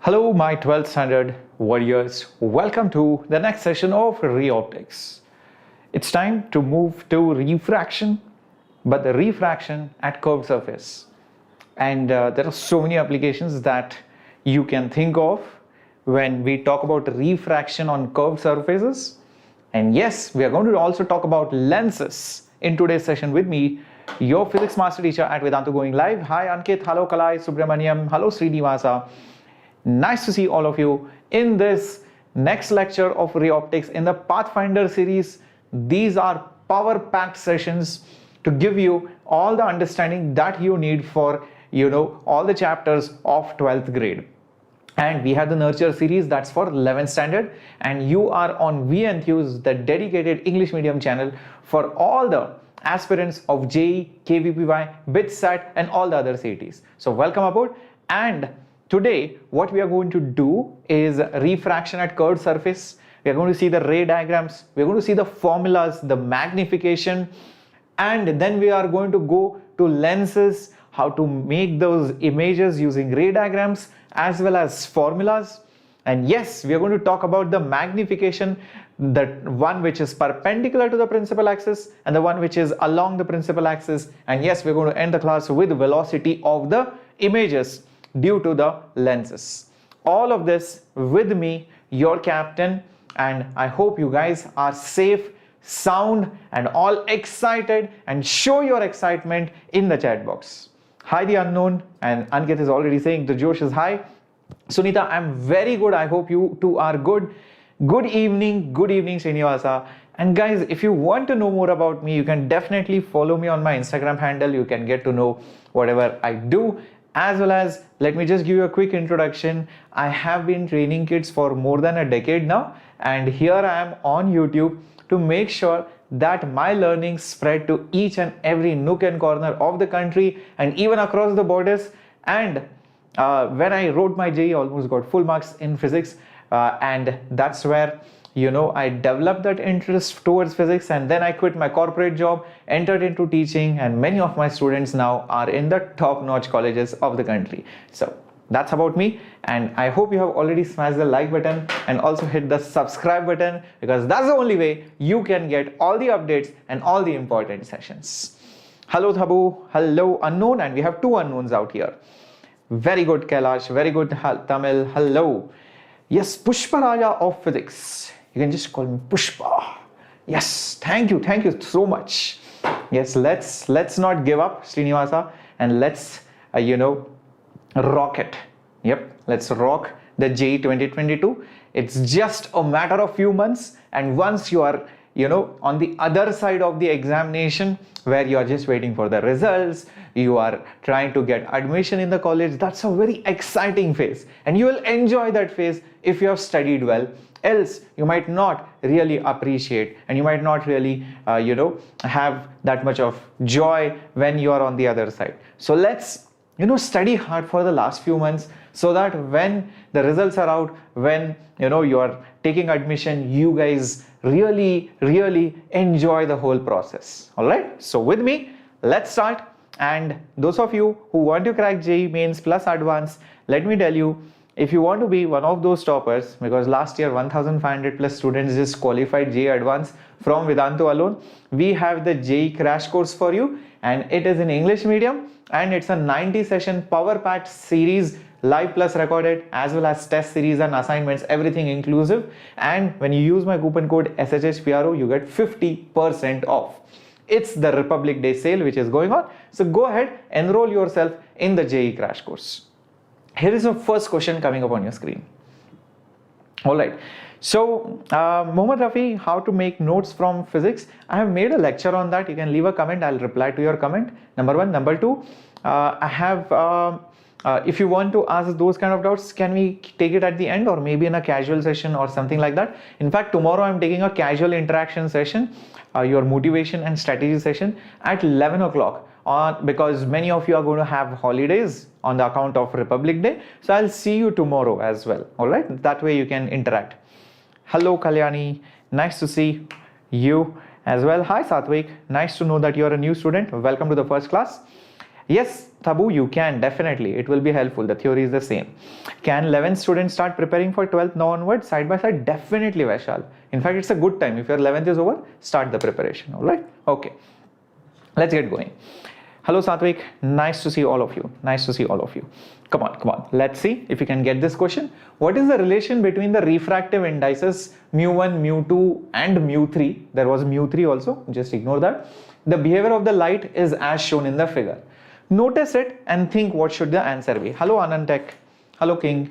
Hello, my 12th standard warriors. Welcome to the next session of Reoptics. It's time to move to refraction, but the refraction at curved surface. And there are so many applications that you can think of when we talk about refraction on curved surfaces. And yes, we are going to also talk about lenses in today's session with me, your physics master teacher at Vedantu going live. Hi Ankit, hello Kalai, Subramaniam, hello Srinivasa. Nice to see all of you in this next lecture of Reoptics in the Pathfinder series. These are power-packed sessions to give you all the understanding that you need for, all the chapters of 12th grade. And we have the Nurture series that's for 11th standard, and you are on Enthuse, the dedicated English medium channel for all the aspirants of JEE, KVPY, BITSAT and all the other CETs. So welcome aboard. And today, what we are going to do is refraction at curved surface. We are going to see the ray diagrams. We are going to see the formulas, the magnification, and then we are going to go to lenses, how to make those images using ray diagrams as well as formulas. And yes, we are going to talk about the magnification, the one which is perpendicular to the principal axis and the one which is along the principal axis. And yes, we're going to end the class with velocity of the images due to the lenses. All of this with me, your captain, and I hope you guys are safe, sound and all excited, and show your excitement in the chat box. Hi the unknown, and Ankit is already saying the Josh is high. Sunita, I'm very good. I hope you too are good. Good evening Srinivasa. And guys, if you want to know more about me, you can definitely follow me on my Instagram handle. You can get to know whatever I do. As well as, let me just give you a quick introduction. I have been training kids for more than a decade now, and here I am on YouTube to make sure that my learning spread to each and every nook and corner of the country and even across the borders. And when I wrote my JEE, I almost got full marks in physics, and that's where I developed that interest towards physics, and then I quit my corporate job, entered into teaching, and many of my students now are in the top-notch colleges of the country. So that's about me, and I hope you have already smashed the like button and also hit the subscribe button, because that's the only way you can get all the updates and all the important sessions. Hello Thabu, hello unknown, and we have two unknowns out here. Very good Kailash, very good Tamil, hello. Yes, Pushpa Raja of physics. You can just call me Pushpa. Yes, thank you so much. Yes, let's not give up, Srinivasa, and let's rock it. Yep, let's rock the JEE 2022. It's just a matter of few months, and once you are on the other side of the examination, where you are just waiting for the results, you are trying to get admission in the college, that's a very exciting phase, and you will enjoy that phase if you have studied well. Else you might not really appreciate, and you might not really have that much of joy when you are on the other side. So let's study hard for the last few months, so that when the results are out, when you are taking admission, you guys really enjoy the whole process. All right, so with me, let's start. And those of you who want to crack JEE Mains plus Advanced, let me tell you, if you want to be one of those toppers, because last year 1500 plus students just qualified JEE Advanced from Vedantu alone, we have the JEE crash course for you, and it is in English medium, and it's a 90 session power packed series, live plus recorded, as well as test series and assignments, everything inclusive. And when you use my coupon code SHHPRO, you get 50% off. It's the Republic Day sale which is going on, so go ahead, enroll yourself in the JEE crash course. Here is the first question coming up on your screen. All right, so Mohammad Rafi, how to make notes from physics. I have made a lecture on that. You can leave a comment, I'll reply to your comment. Number one. Number two, I have if you want to ask those kind of doubts, can we take it at the end, or maybe in a casual session or something like that? In fact, tomorrow I'm taking a casual interaction session, your motivation and strategy session at 11 o'clock. Because many of you are going to have holidays on the account of Republic Day. So I'll see you tomorrow as well. All right, that way you can interact. Hello Kalyani, nice to see you as well. Hi Satvik, nice to know that you're a new student. Welcome to the first class. Yes, Tabu, you can definitely. It will be helpful. The theory is the same. Can 11th students start preparing for 12th now onwards side by side? Definitely, Vaishal. In fact, it's a good time. If your 11th is over, start the preparation. All right. Okay. Let's get going. Hello, Satvik. Nice to see all of you. Nice to see all of you. Come on, come on. Let's see if you can get this question. What is the relation between the refractive indices mu1, mu2 and mu3? There was mu3 also. Just ignore that. The behavior of the light is as shown in the figure. Notice it and think what should the answer be. Hello Anantek. Hello King.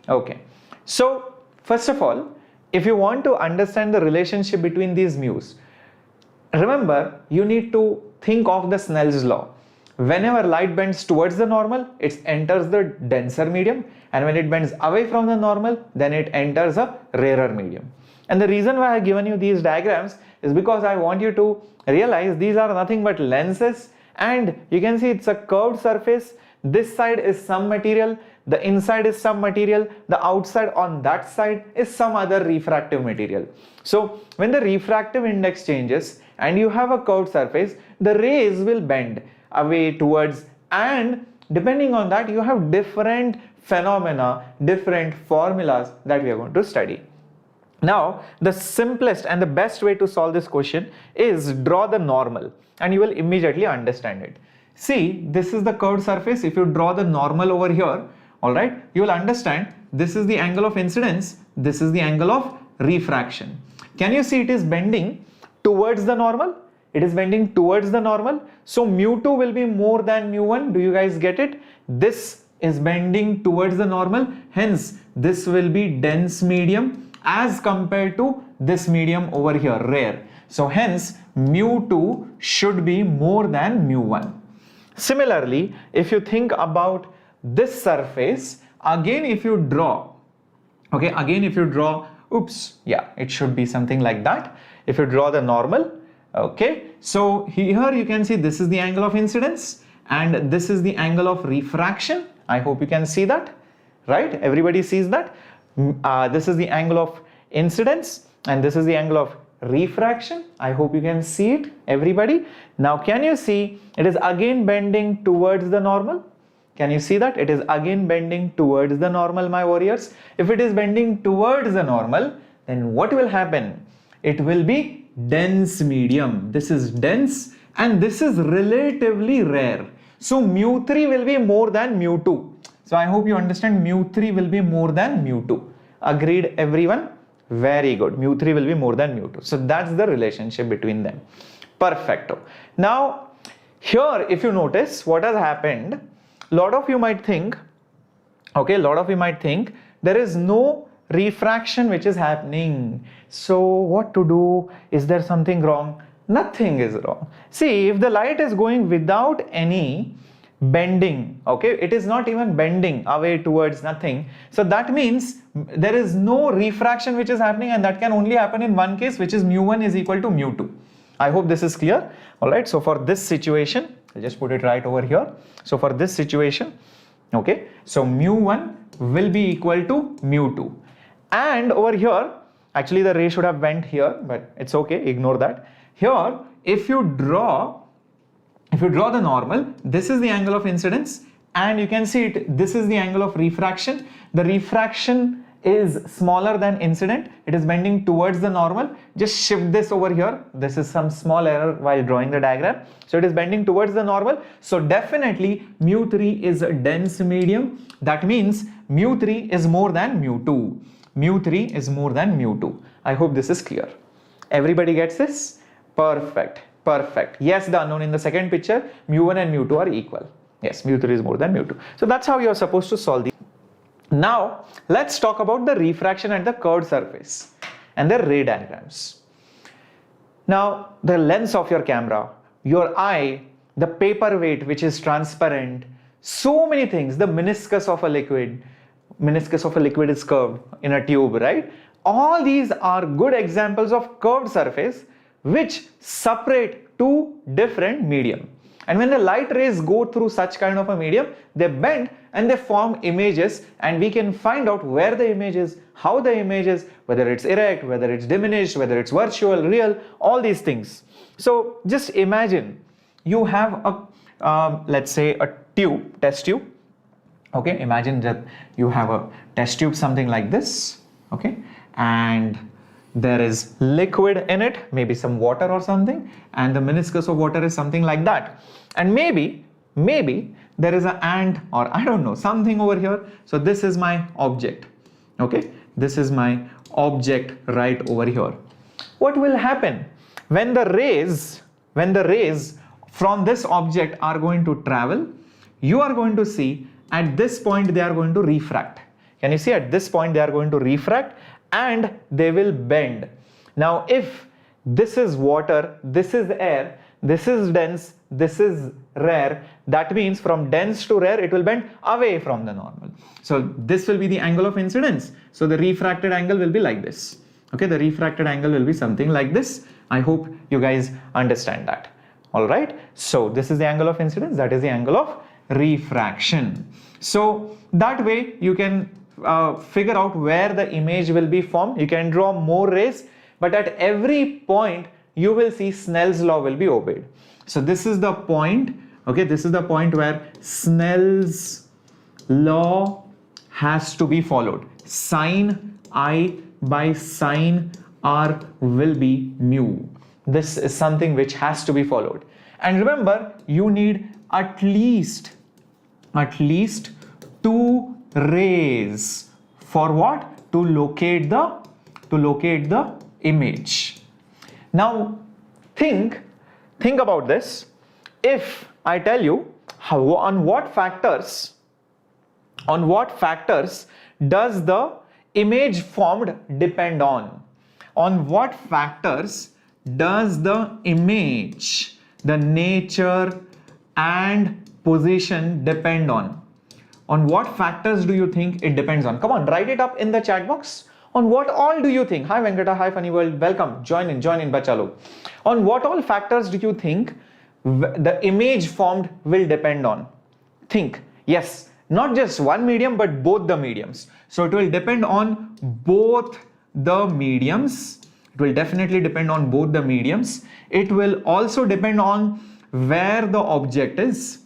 Okay. So first of all, if you want to understand the relationship between these mu's, remember you need to think of the Snell's law. Whenever light bends towards the normal, it enters the denser medium, and when it bends away from the normal, then it enters a rarer medium. And the reason why I have given you these diagrams is because I want you to realize these are nothing but lenses. And you can see it's a curved surface. This side is some material, the inside is some material, the outside on that side is some other refractive material. So when the refractive index changes and you have a curved surface, the rays will bend away towards, and depending on that you have different phenomena, different formulas that we are going to study. Now the simplest and the best way to solve this question is draw the normal, and you will immediately understand it. See, this is the curved surface. If you draw the normal over here, all right, you will understand this is the angle of incidence, this is the angle of refraction. Can you see it is bending towards the normal? It is bending towards the normal. So mu2 will be more than mu1. Do you guys get it? This is bending towards the normal. Hence, this will be dense medium as compared to this medium over here, rare. So hence, mu2 should be more than mu1. Similarly, if you think about this surface, again if you draw, okay, again if you draw, oops, yeah, it should be something like that. If you draw the normal, okay, so here you can see this is the angle of incidence and this is the angle of refraction. I hope you can see that, right? Everybody sees that. This is the angle of incidence and this is the angle of refraction. I hope you can see it, everybody. Now can you see it is again bending towards the normal? Can you see that? It is again bending towards the normal, my warriors. If it is bending towards the normal, then what will happen? It will be dense medium. This is dense and this is relatively rare. So mu3 will be more than mu2. So I hope you understand mu3 will be more than mu2. Agreed, everyone? Very good. Mu3 will be more than mu2. So that's the relationship between them. Perfecto. Now, here if you notice what has happened, a lot of you might think, okay, a lot of you might think there is no refraction which is happening. So what to do? Is there something wrong? Nothing is wrong. See, if the light is going without any bending, okay, it is not even bending away towards nothing. So that means there is no refraction which is happening, and that can only happen in one case, which is mu1 is equal to mu2. I hope this is clear. All right. So for this situation, I'll just put it right over here. So for this situation, okay, so mu1 will be equal to mu2. And over here, actually the ray should have bent here, but it's okay, ignore that. Here, if you draw the normal, this is the angle of incidence, and you can see it, this is the angle of refraction. The refraction is smaller than incident. It is bending towards the normal. Just shift this over here. This is some small error while drawing the diagram. So it is bending towards the normal. So definitely mu3 is a dense medium. That means mu3 is more than mu2. Mu3 is more than mu2. I hope this is clear. Everybody gets this? Perfect. Perfect. Yes, the unknown in the second picture, mu1 and mu2 are equal. Yes, mu3 is more than mu2. So that's how you're supposed to solve these. Now, let's talk about the refraction at the curved surface and the ray diagrams. Now, the lens of your camera, your eye, the paperweight which is transparent, so many things, the meniscus of a liquid is curved in a tube, right? All these are good examples of curved surface which separate two different medium. And when the light rays go through such kind of a medium, they bend and they form images, and we can find out where the image is, how the image is, whether it's erect, whether it's diminished, whether it's virtual, real, all these things. So just imagine you have let's say a tube, test tube. Okay, imagine that you have a test tube, something like this. Okay, and there is liquid in it, maybe some water or something, and the meniscus of water is something like that. And maybe there is an ant, or I don't know, something over here. So this is my object. Okay, this is my object right over here. What will happen when the rays from this object are going to travel? You are going to see at this point they are going to refract. Can you see at this point they are going to refract and they will bend. Now if this is water, this is air, this is dense, this is rare, that means from dense to rare it will bend away from the normal. So this will be the angle of incidence. So the refracted angle will be like this. Okay, the refracted angle will be something like this. I hope you guys understand that. All right, so this is the angle of incidence, that is the angle of refraction. So that way you can figure out where the image will be formed. You can draw more rays, but at every point you will see Snell's law will be obeyed. So this is the point. Okay, this is the point where Snell's law has to be followed. Sine I by sine R will be mu. This is something which has to be followed. And remember, you need at least 2 rays for what? To locate the image. Now think about this. If I tell you on what factors does the image formed depend on? On what factors does the image, the nature and position depend on? On what factors do you think it depends on? Come on, write it up in the chat box. On what all do you think? Hi Venkata, hi Funny World, welcome, join in bachalo. On what all factors do you think the image formed will depend on? Think. Yes, not just one medium but both the mediums. So it will depend on both the mediums. It will definitely depend on both the mediums. It will also depend on where the object is.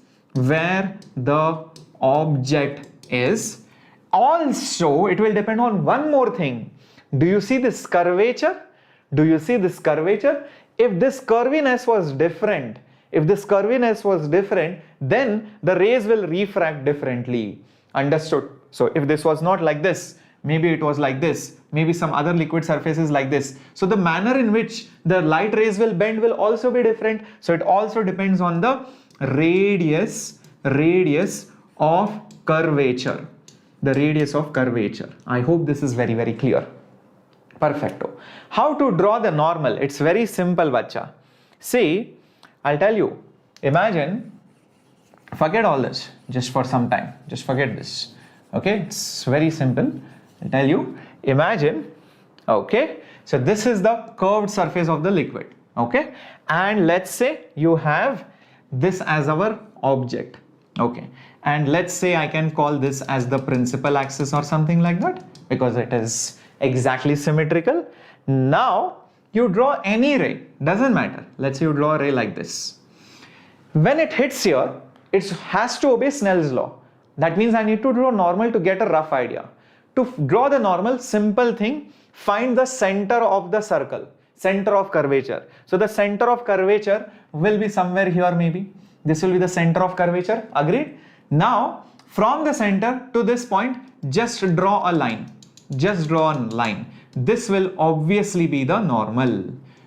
Also, it will depend on one more thing. Do you see this curvature? If this curviness was different, then the rays will refract differently. Understood? So if this was not like this, maybe it was like this, maybe some other liquid surface is like this. So the manner in which the light rays will bend will also be different. So it also depends on the radius of curvature. The radius of curvature. I hope this is very, very clear. Perfecto. How to draw the normal? It's very simple, bacha. See, I'll tell you. Imagine, forget all this just for some time. Just forget this. Okay, it's very simple. I'll tell you. Imagine, okay, so this is the curved surface of the liquid. Okay, and let's say you have this as our object. Okay, and let's say I can call this as the principal axis or something like that because it is exactly symmetrical. Now you draw any ray, doesn't matter. Let's say you draw a ray like this. When it hits here, it has to obey Snell's law. That means I need to draw normal to get a rough idea. To draw the normal, simple thing, find the center of the circle, center of curvature. So the center of curvature will be somewhere here maybe. This will be the center of curvature, agreed? Now, from the center to this point, just draw a line. Just draw a line. This will obviously be the normal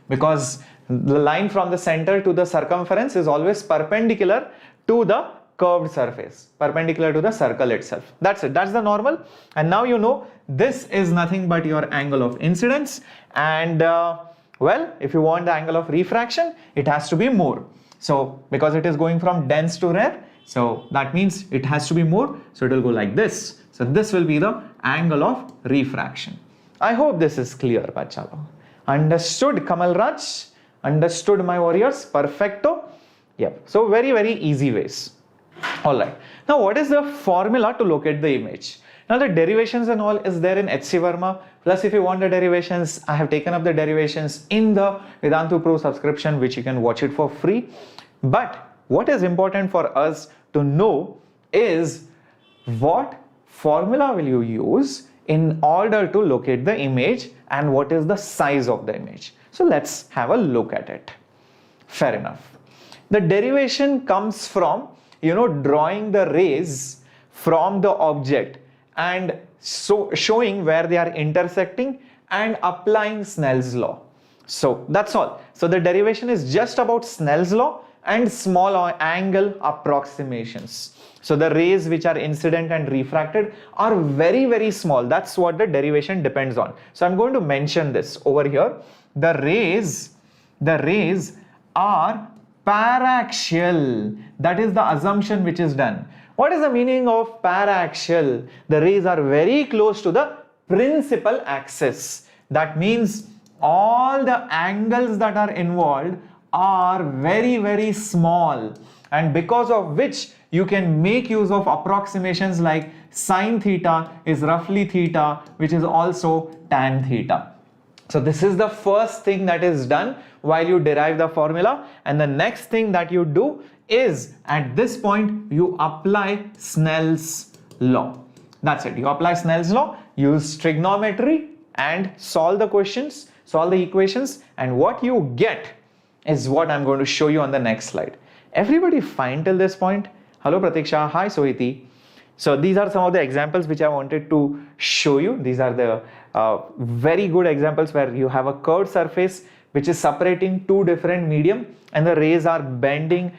because the line from the center to the circumference is always perpendicular to the curved surface, perpendicular to the circle itself. That's it. That's the normal. And now you know this is nothing but your angle of incidence. And well, if you want the angle of refraction, it has to be more. So because it is going from dense to rare, so that means it has to be more. So it will go like this. So this will be the angle of refraction. I hope this is clear, bachalo. Understood, Kamal Raj? Understood, my warriors? Perfecto. Yep. So very, very easy ways. All right. Now, what is the formula to locate the image? Now, the derivations and all is there in H.C. Verma. Plus, if you want the derivations, I have taken up the derivations in the Vedantu Pro subscription, which you can watch it for free. But what is important for us to know is what formula will you use in order to locate the image and what is the size of the image. So let's have a look at it. Fair enough. The derivation comes from, drawing the rays from the object and showing where they are intersecting and applying Snell's law. So that's all. So the derivation is just about Snell's law and small angle approximations. So the rays which are incident and refracted are very, very small. That's what the derivation depends on. So I'm going to mention this over here. The rays are paraxial. That is the assumption which is done. What is the meaning of paraxial? The rays are very close to the principal axis. That means all the angles that are involved are very, very small, and because of which you can make use of approximations like sine theta is roughly theta, which is also tan theta. So this is the first thing that is done while you derive the formula, and the next thing that you do is at this point you apply Snell's law. That's it. You apply Snell's law, use trigonometry and solve the questions, solve the equations, and what you get is what I'm going to show you on the next slide. Everybody fine till this point? Hello Pratiksha, hi Sohiti. So these are some of the examples which I wanted to show you. These are the very good examples where you have a curved surface which is separating two different medium and the rays are bending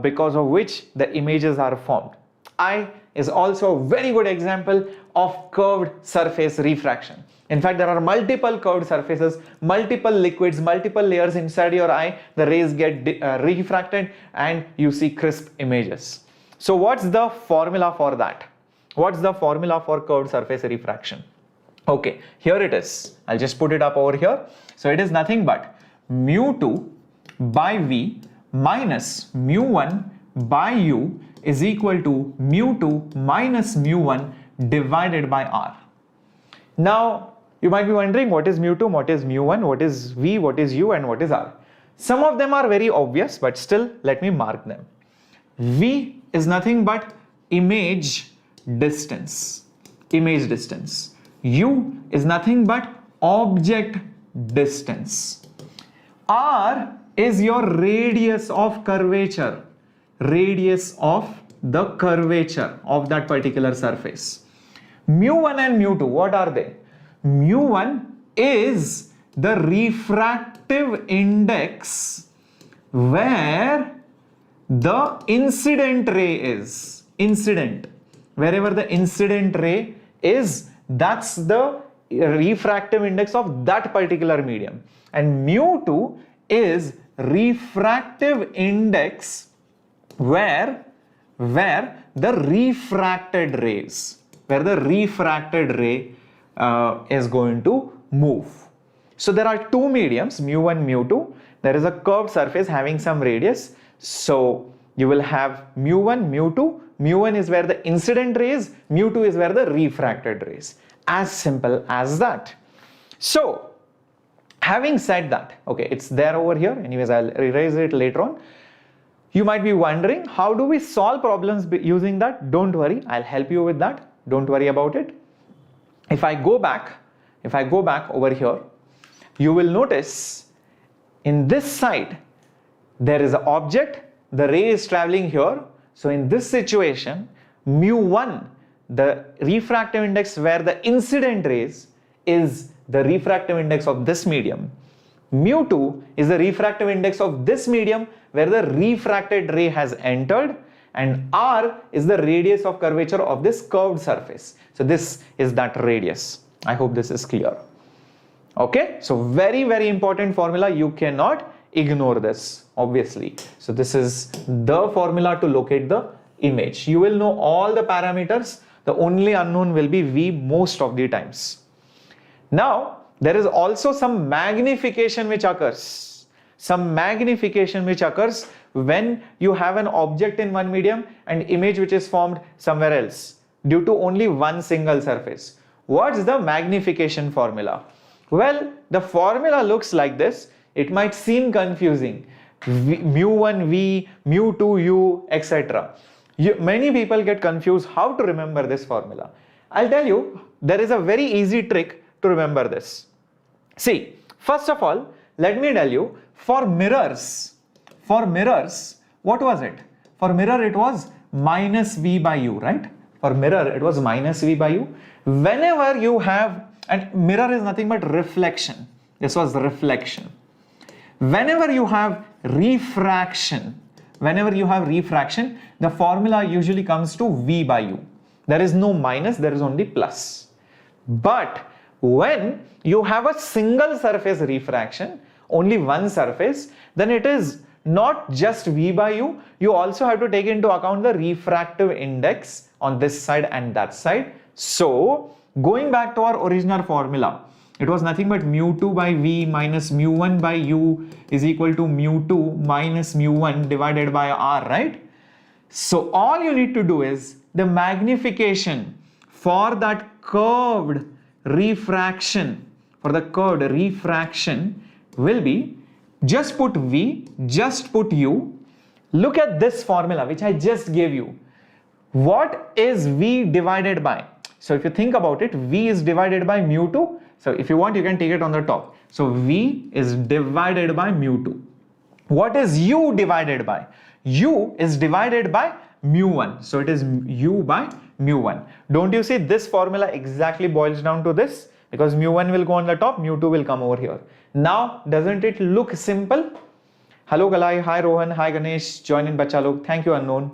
because of which the images are formed. Eye is also a very good example of curved surface refraction. In fact, there are multiple curved surfaces, multiple liquids, multiple layers inside your eye. The rays get refracted and you see crisp images. So what's the formula for that? What's the formula for curved surface refraction? Okay, here it is. I'll just put it up over here. So it is nothing but mu2 by V minus mu1 by U is equal to mu2 minus mu1 divided by R. Now, you might be wondering what is mu2, what is mu1, what is V, what is U, and what is R. Some of them are very obvious, but still let me mark them. V is nothing but image distance. Image distance. U is nothing but object distance. R is your radius of curvature. Radius of the curvature of that particular surface. Mu1 and mu2, what are they? Mu1 is the refractive index where the incident ray is. Incident. Wherever the incident ray is, that's the refractive index of that particular medium. And mu2 is refractive index where the refracted rays, where the refracted ray is going to move. So there are two mediums, mu1, mu2. There is a curved surface having some radius. So you will have mu1, mu2. Mu1 is where the incident rays, mu2 is where the refracted rays. As simple as that. So having said that, okay, it's there over here. Anyways, I'll erase it later on. You might be wondering, how do we solve problems using that? Don't worry, I'll help you with that. Don't worry about it. If I go back over here, you will notice in this side, there is an object, the ray is traveling here. So in this situation, mu1, the refractive index where the incident rays is the refractive index of this medium. Mu2 is the refractive index of this medium where the refracted ray has entered, and R is the radius of curvature of this curved surface. So this is that radius. I hope this is clear. Okay, so very, very important formula. You cannot ignore this, obviously. So this is the formula to locate the image. You will know all the parameters. The only unknown will be V most of the times. Now, there is also some magnification which occurs. Some magnification which occurs when you have an object in one medium and image which is formed somewhere else due to only one single surface. What's the magnification formula? Well, the formula looks like this. It might seem confusing. mu1 v, mu2 u, etc. Many people get confused how to remember this formula. I'll tell you, there is a very easy trick to remember this. See, first of all, let me tell you, for mirrors, what was it? For mirror, it was minus v by u, right? For mirror, it was minus v by u. Whenever you have, and mirror is nothing but reflection. This was reflection. Whenever you have refraction, the formula usually comes to v by u. There is no minus, there is only plus. But when you have a single surface refraction, only one surface, then it is not just v by u, you also have to take into account the refractive index on this side and that side. So, going back to our original formula, it was nothing but mu2 by v minus mu1 by u is equal to mu2 minus mu1 divided by r, right? So, all you need to do is the magnification for that curved refraction, will be just put v, just put u. Look at this formula which I just gave you. What is v divided by? So if you think about it, v is divided by mu2. So if you want, you can take it on the top. So v is divided by mu2. What is u divided by? U is divided by mu1. So it is u by mu1. Don't you see this formula exactly boils down to this? Because mu1 will go on the top, mu2 will come over here. Now, doesn't it look simple? Hello Kalai, hi Rohan, hi Ganesh, join in Bacha Log. Thank you Unknown.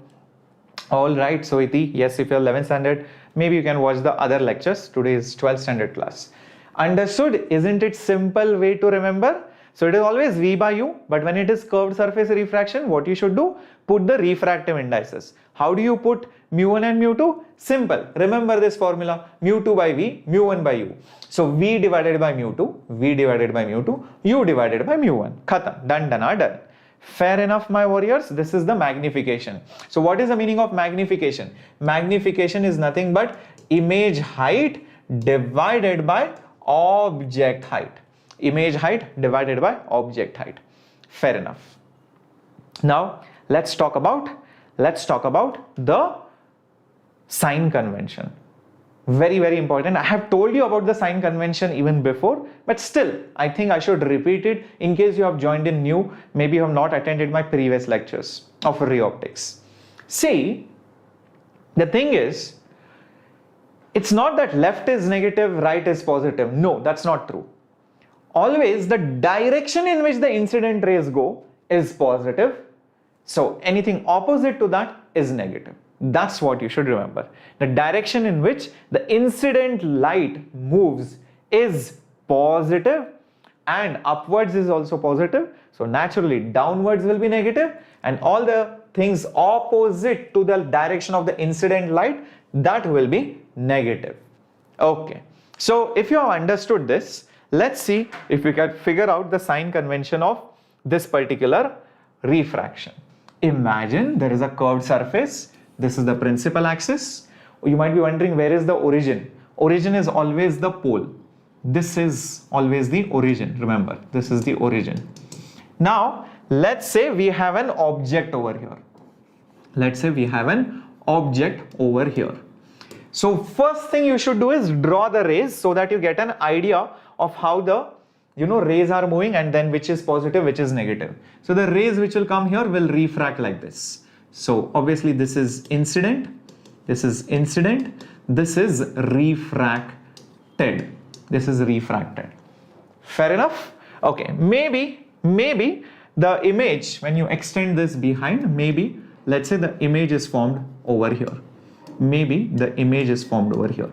All right, so Iti, yes, if you're 11th standard, maybe you can watch the other lectures. Today is 12th standard class. Understood? Isn't it simple way to remember? So it is always v by u, but when it is curved surface refraction, what you should do? Put the refractive indices. How do you put mu1 and mu2? Simple. Remember this formula, mu2 by v, mu1 by u. So v divided by mu2, v divided by mu2, u divided by mu1. Khatam. Done, done, done. Fair enough, my warriors. This is the magnification. So what is the meaning of magnification? Magnification is nothing but image height divided by object height. Image height divided by object height. Fair enough. Now let's talk about the sign convention. Very, very important. I have told you about the sign convention even before, but still I think I should repeat it in case you have joined in new, maybe you have not attended my previous lectures of ray optics. See, the thing is, it's not that left is negative, right is positive. No, that's not true. Always the direction in which the incident rays go is positive. So anything opposite to that is negative. That's what you should remember. The direction in which the incident light moves is positive and upwards is also positive. So naturally downwards will be negative, and all the things opposite to the direction of the incident light, that will be negative. Okay. So if you have understood this, let's see if we can figure out the sign convention of this particular refraction. Imagine there is a curved surface. This is the principal axis. You might be wondering, where is the origin? Origin is always the pole. This is always the origin. Remember, this is the origin. Now, let's say we have an object over here. Let's say we have an object over here. So first thing you should do is draw the rays so that you get an idea of how the rays are moving, and then which is positive, which is negative. So the rays which will come here will refract like this. So obviously this is incident, this is incident, this is refracted, this is refracted. Fair enough? Okay, maybe the image, when you extend this behind, maybe let's say the image is formed over here. Maybe the image is formed over here.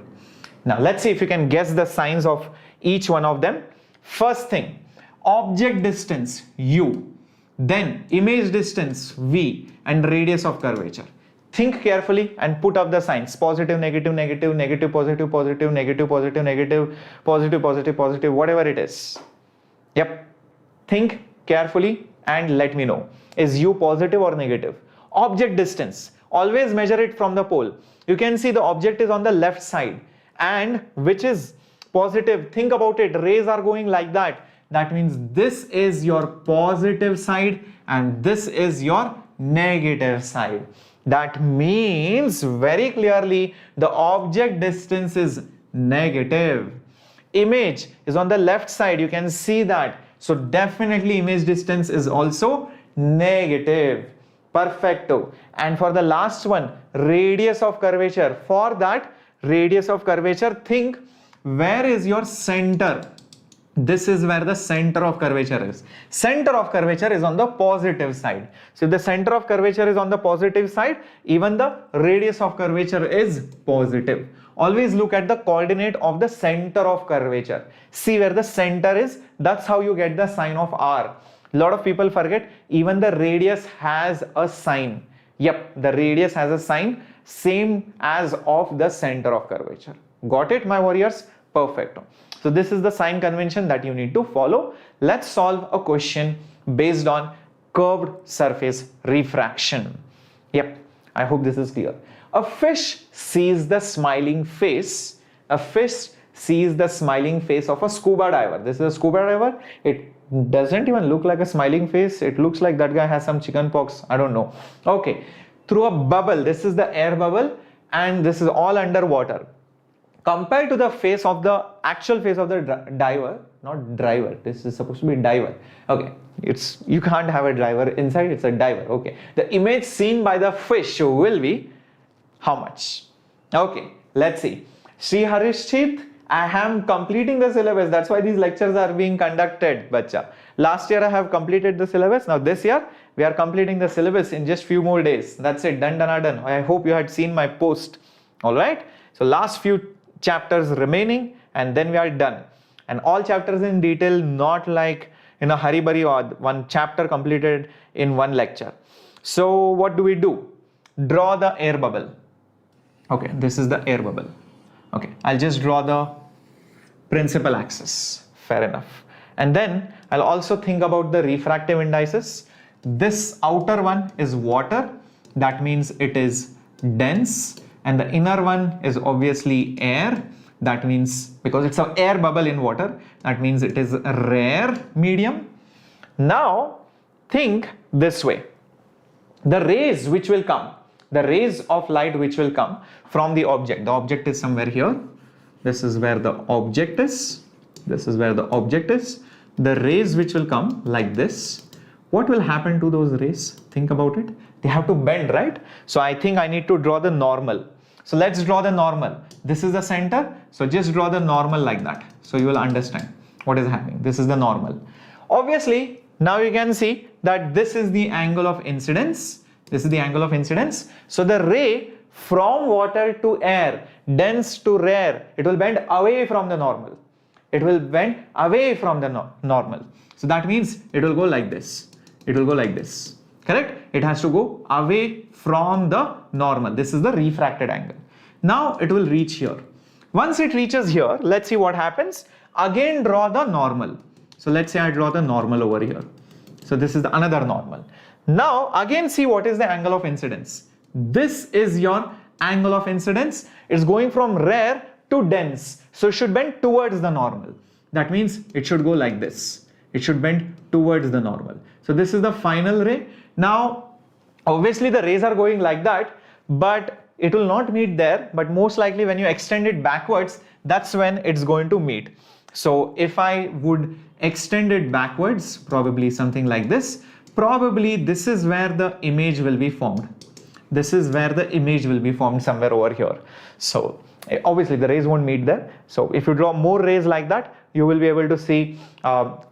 Now let's see if you can guess the signs of each one of them. First thing, object distance u, then image distance v, and radius of curvature. Think carefully and put up the signs: positive, negative, negative, negative, positive, positive, negative, positive, negative, positive, positive, positive, whatever it is. Yep. Think carefully and let me know. Is u positive or negative? Object distance, always measure it from the pole. You can see the object is on the left side, and which is positive. Think about it, rays are going like that. That means this is your positive side and this is your negative side. That means very clearly the object distance is negative. Image is on the left side, you can see that. So definitely image distance is also negative. Perfecto. And for the last one, radius of curvature. For that radius of curvature, think where is your center? This is where the center of curvature is. Center of curvature is on the positive side. So if the center of curvature is on the positive side, even the radius of curvature is positive. Always look at the coordinate of the center of curvature. See where the center is. That's how you get the sign of R. A lot of people forget even the radius has a sign. Yep, the radius has a sign same as of the center of curvature. Got it, my warriors? Perfect. So this is the sign convention that you need to follow. Let's solve a question based on curved surface refraction. Yep, I hope this is clear. A fish sees the smiling face. A fish sees the smiling face of a scuba diver. This is a scuba diver. It doesn't even look like a smiling face. It looks like that guy has some chicken pox. I don't know. Okay. Through a bubble. This is the air bubble and this is all underwater. Compared to the face of the actual face of the diver, not driver, this is supposed to be diver. Okay, you can't have a driver inside, it's a diver. Okay, the image seen by the fish will be how much? Okay, let's see. Shri Harishchit, I am completing the syllabus. That's why these lectures are being conducted, bacha. Last year I have completed the syllabus. Now this year we are completing the syllabus in just few more days. That's it, done. I hope you had seen my post. All right. So last few chapters remaining and then we are done, and all chapters in detail, not like in a hurry burry or one chapter completed in one lecture. So what do we do? Draw the air bubble. Okay, this is the air bubble. Okay, I'll just draw the principal axis. Fair enough. And then I'll also think about the refractive indices. This outer one is water, that means it is dense. And the inner one is obviously air. That means because it's an air bubble in water, that means it is a rare medium. Now think this way. The rays which will come, the rays of light which will come from the object is somewhere here. This is where the object is. This is where the object is. The rays which will come like this. What will happen to those rays? Think about it. They have to bend, right? So I think I need to draw the normal. So let's draw the normal. This is the center. So just draw the normal like that. So you will understand what is happening. This is the normal. Obviously, now you can see that this is the angle of incidence. This is the angle of incidence. So the ray from water to air, dense to rare, it will bend away from the normal. It will bend away from the normal. So that means it will go like this. It will go like this. Correct? It has to go away from the normal. This is the refracted angle. Now it will reach here. Once it reaches here, let's see what happens. Again draw the normal. So let's say I draw the normal over here. So this is the another normal. Now again see what is the angle of incidence. This is your angle of incidence. It's going from rare to dense. So it should bend towards the normal. That means it should go like this. It should bend towards the normal. So this is the final ray. Now obviously the rays are going like that, but it will not meet there, but most likely when you extend it backwards, that's when it's going to meet. So if I would extend it backwards, probably something like this, probably this is where the image will be formed. This is where the image will be formed somewhere over here. So obviously the rays won't meet there. So if you draw more rays like that, you will be able to see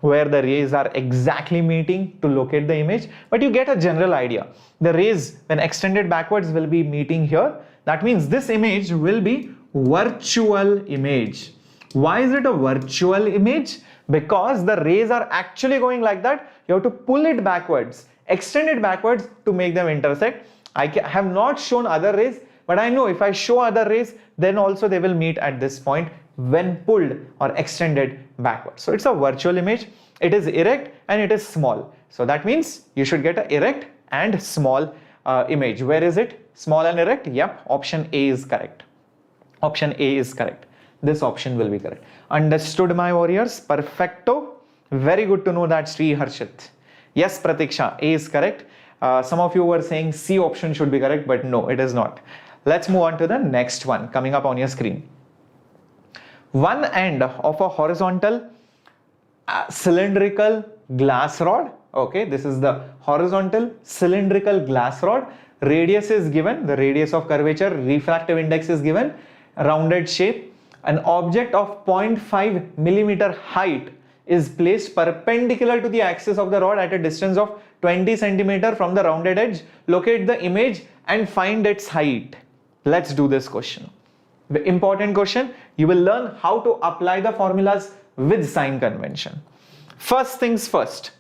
where the rays are exactly meeting to locate the image, but you get a general idea. The rays when extended backwards will be meeting here. That means this image will be virtual image. Why is it a virtual image? Because the rays are actually going like that. You have to pull it backwards, extend it backwards to make them intersect. I have not shown other rays, but I know if I show other rays, then also they will meet at this point when pulled or extended backwards. So it's a virtual image. It is erect and it is small. So that means you should get an erect and small image. Where is it? Small and erect? Yep, option A is correct. Option A is correct. This option will be correct. Understood, my warriors? Perfecto. Very good to know that, Sri Harshit. Yes, Pratiksha, A is correct. Some of you were saying C option should be correct, but no, it is not. Let's move on to the next one coming up on your screen. One end of a horizontal cylindrical glass rod. Okay, this is the horizontal cylindrical glass rod. Radius is given, the radius of curvature, refractive index is given, rounded shape. An object of 0.5 millimeter height is placed perpendicular to the axis of the rod at a distance of 20 centimeter from the rounded edge. Locate the image and find its height. Let's do this question. The important question, you will learn how to apply the formulas with sign convention. First things first,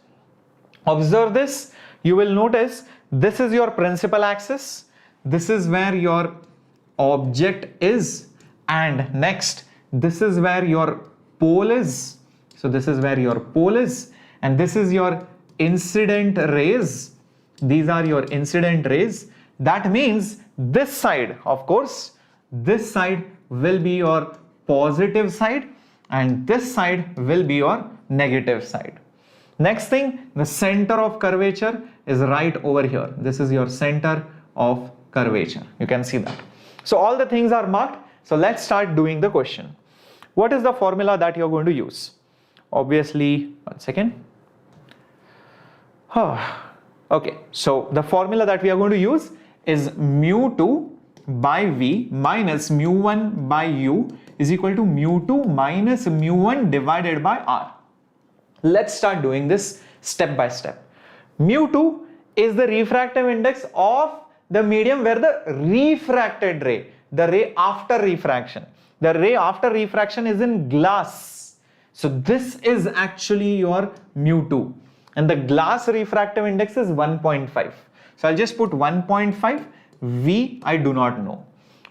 observe this. You will notice this is your principal axis, this is where your object is, and next this is where your pole is. So this is where your pole is, and this is your incident rays. These are your incident rays. That means this side, of course, this side will be your positive side and this side will be your negative side. Next thing, the center of curvature is right over here. This is your center of curvature. You can see that. So all the things are marked. So let's start doing the question. What is the formula that you're going to use? Obviously, one second. Okay, so the formula that we are going to use is mu2 by V minus mu1 by U is equal to mu2 minus mu1 divided by R. Let's start doing this step by step. Mu2 is the refractive index of the medium where the refracted ray, the ray after refraction. The ray after refraction is in glass. So this is actually your mu2. And the glass refractive index is 1.5. So I'll just put 1.5. V I do not know.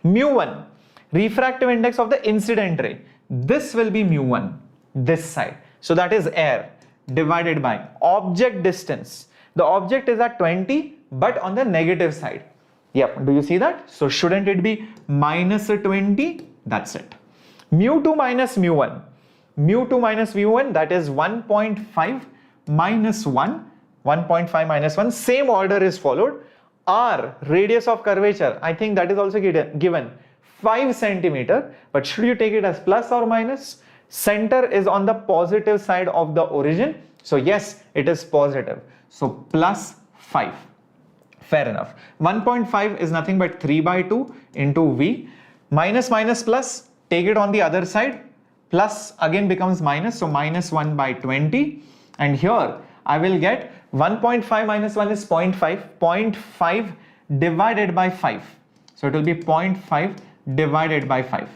Mu1, refractive index of the incident ray. This will be mu1, this side. So that is air divided by object distance. The object is at 20 but on the negative side. Yep, do you see that? So shouldn't it be minus 20? That's it. Mu2 minus mu1. Mu2 minus mu1, that is 1.5 minus 1. 1.5 minus 1. Same order is followed. R, radius of curvature, I think that is also given 5 centimeter, but should you take it as plus or minus? Center is on the positive side of the origin. So yes, it is positive. So plus 5. Fair enough. 1.5 is nothing but 3 by 2 into V. Minus minus plus, take it on the other side. Plus again becomes minus, so minus 1 by 20. And here I will get 1.5 minus 1 is 0.5. 0.5 divided by 5. So it will be 0.5 divided by 5,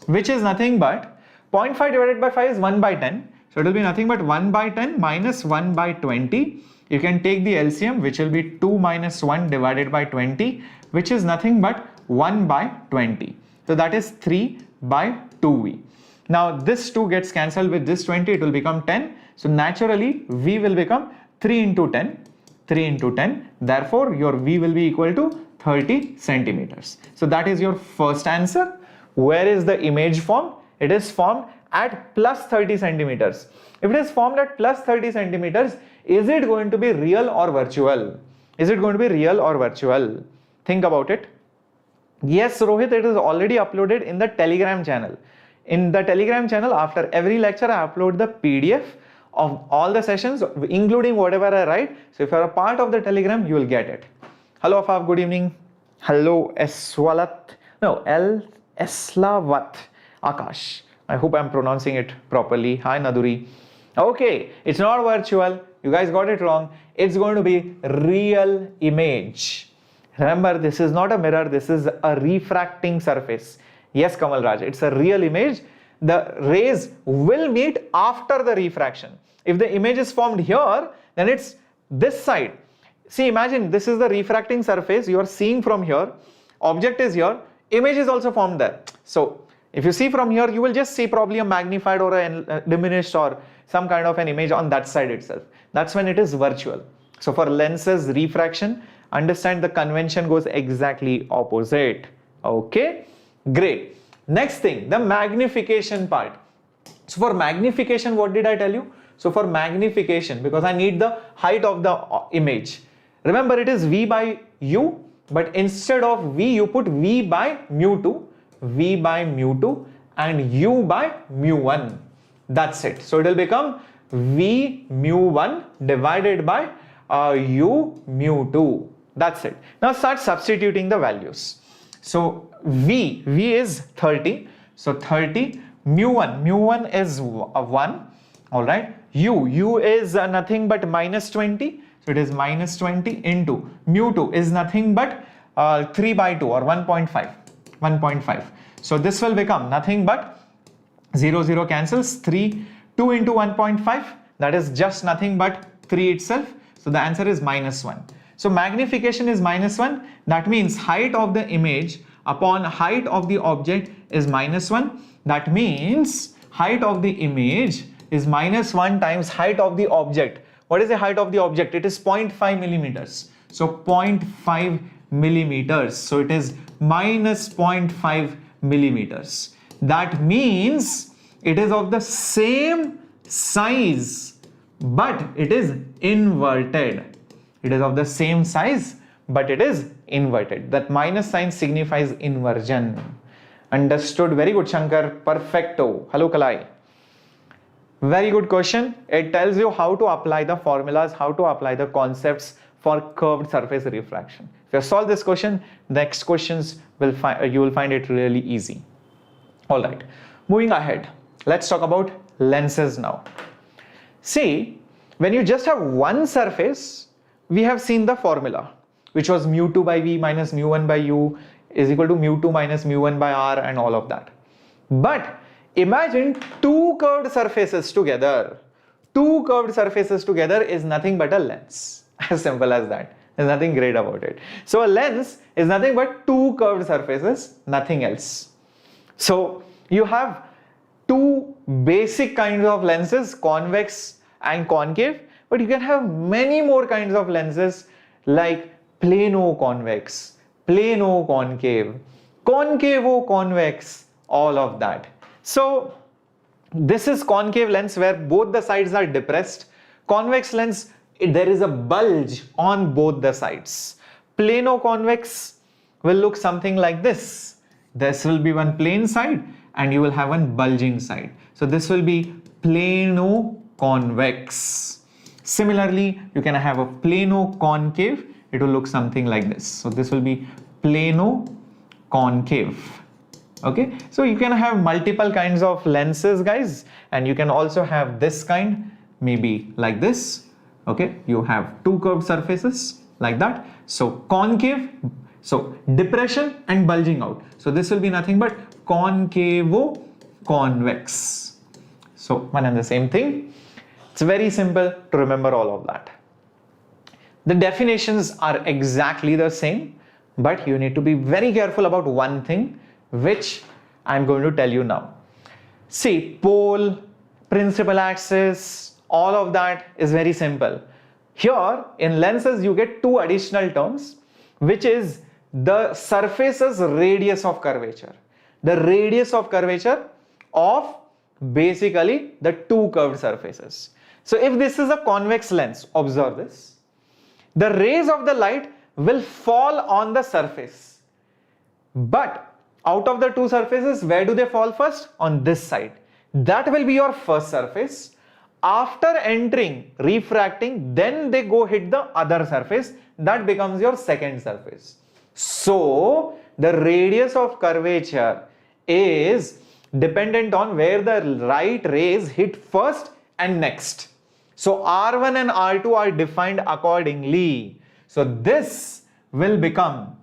which is nothing but 0.5 divided by 5 is 1 by 10. So it will be nothing but 1 by 10 minus 1 by 20. You can take the LCM, which will be 2 minus 1 divided by 20, which is nothing but 1 by 20. So that is 3 by 2V. Now this 2 gets cancelled with this 20, it will become 10. So naturally V will become 3 into 10, 3 into 10. Therefore your V will be equal to 30 centimeters. So that is your first answer. Where is the image formed? It is formed at plus 30 centimeters. If it is formed at plus 30 centimeters, is it going to be real or virtual? Is it going to be real or virtual? Think about it. Yes, Rohit, it is already uploaded in the Telegram channel. In the Telegram channel, after every lecture, I upload the PDF of all the sessions, including whatever I write. So if you are a part of the Telegram, you will get it. Hello, Afaf, good evening. Hello, Eslavat Akash. I hope I'm pronouncing it properly. Hi, Naduri. Okay, it's not virtual. You guys got it wrong. It's going to be real image. Remember, this is not a mirror. This is a refracting surface. Yes, Kamal Raj, it's a real image. The rays will meet after the refraction. If the image is formed here, then it's this side. See, imagine this is the refracting surface. You are seeing from here. Object is here. Image is also formed there. So if you see from here, you will just see probably a magnified or a diminished or some kind of an image on that side itself. That's when it is virtual. So for lenses refraction, understand the convention goes exactly opposite. Okay, great. Next thing, the magnification part. So for magnification, what did I tell you? So for magnification, because I need the height of the image, remember it is V by U, but instead of V you put V by mu2, V by mu2 and U by mu1. That's it. So it will become V mu1 divided by U mu2. That's it. Now start substituting the values. So V is 30. So 30, mu1 is 1. All right. U is nothing but minus 20. So it is minus 20 into mu2 is nothing but 3 by 2 or 1.5. So this will become nothing but 0 cancels, 2 into 1.5, that is just nothing but 3 itself. So the answer is minus 1. So magnification is minus 1. That means height of the image upon height of the object is minus 1. That means height of the image is minus 1 times height of the object. What is the height of the object? It is 0.5 millimeters. So 0.5 millimeters. So it is minus 0.5 millimeters. That means it is of the same size, but it is inverted. It is of the same size, but it is inverted. That minus sign signifies inversion. Understood? Very good, Shankar. Perfecto. Hello, Kalai. Very good question. It tells you how to apply the formulas, how to apply the concepts for curved surface refraction. If you solve this question, next questions you will find it really easy. All right, moving ahead, let's talk about lenses now. See, when you just have one surface, we have seen the formula, which was mu2 by V minus mu1 by U is equal to mu2 minus mu1 by R and all of that. But imagine two curved surfaces together. Two curved surfaces together is nothing but a lens. As simple as that. There's nothing great about it. So a lens is nothing but two curved surfaces, nothing else. So you have two basic kinds of lenses, convex and concave, but you can have many more kinds of lenses like plano-convex, plano-concave, concavo-convex, all of that. So this is concave lens where both the sides are depressed. Convex lens, there is a bulge on both the sides. Plano-convex will look something like this. This will be one plane side and you will have one bulging side. So this will be plano-convex. Similarly, you can have a plano-concave. It will look something like this. So this will be plano-concave. Okay, so you can have multiple kinds of lenses, guys, and you can also have this kind, maybe like this. Okay, you have two curved surfaces like that. So concave, so depression and bulging out. So this will be nothing but concavo-convex. So one and the same thing. It's very simple to remember all of that. The definitions are exactly the same, but you need to be very careful about one thing, which I'm going to tell you now. See, pole, principal axis, all of that is very simple. Here in lenses you get two additional terms, which is the surface's radius of curvature. The radius of curvature of basically the two curved surfaces. So if this is a convex lens, observe this. The rays of the light will fall on the surface. But out of the two surfaces, where do they fall first? On this side. That will be your first surface. After entering, refracting, then they go hit the other surface. That becomes your second surface. So the radius of curvature is dependent on where the light rays hit first and next. So R1 and R2 are defined accordingly. So this will become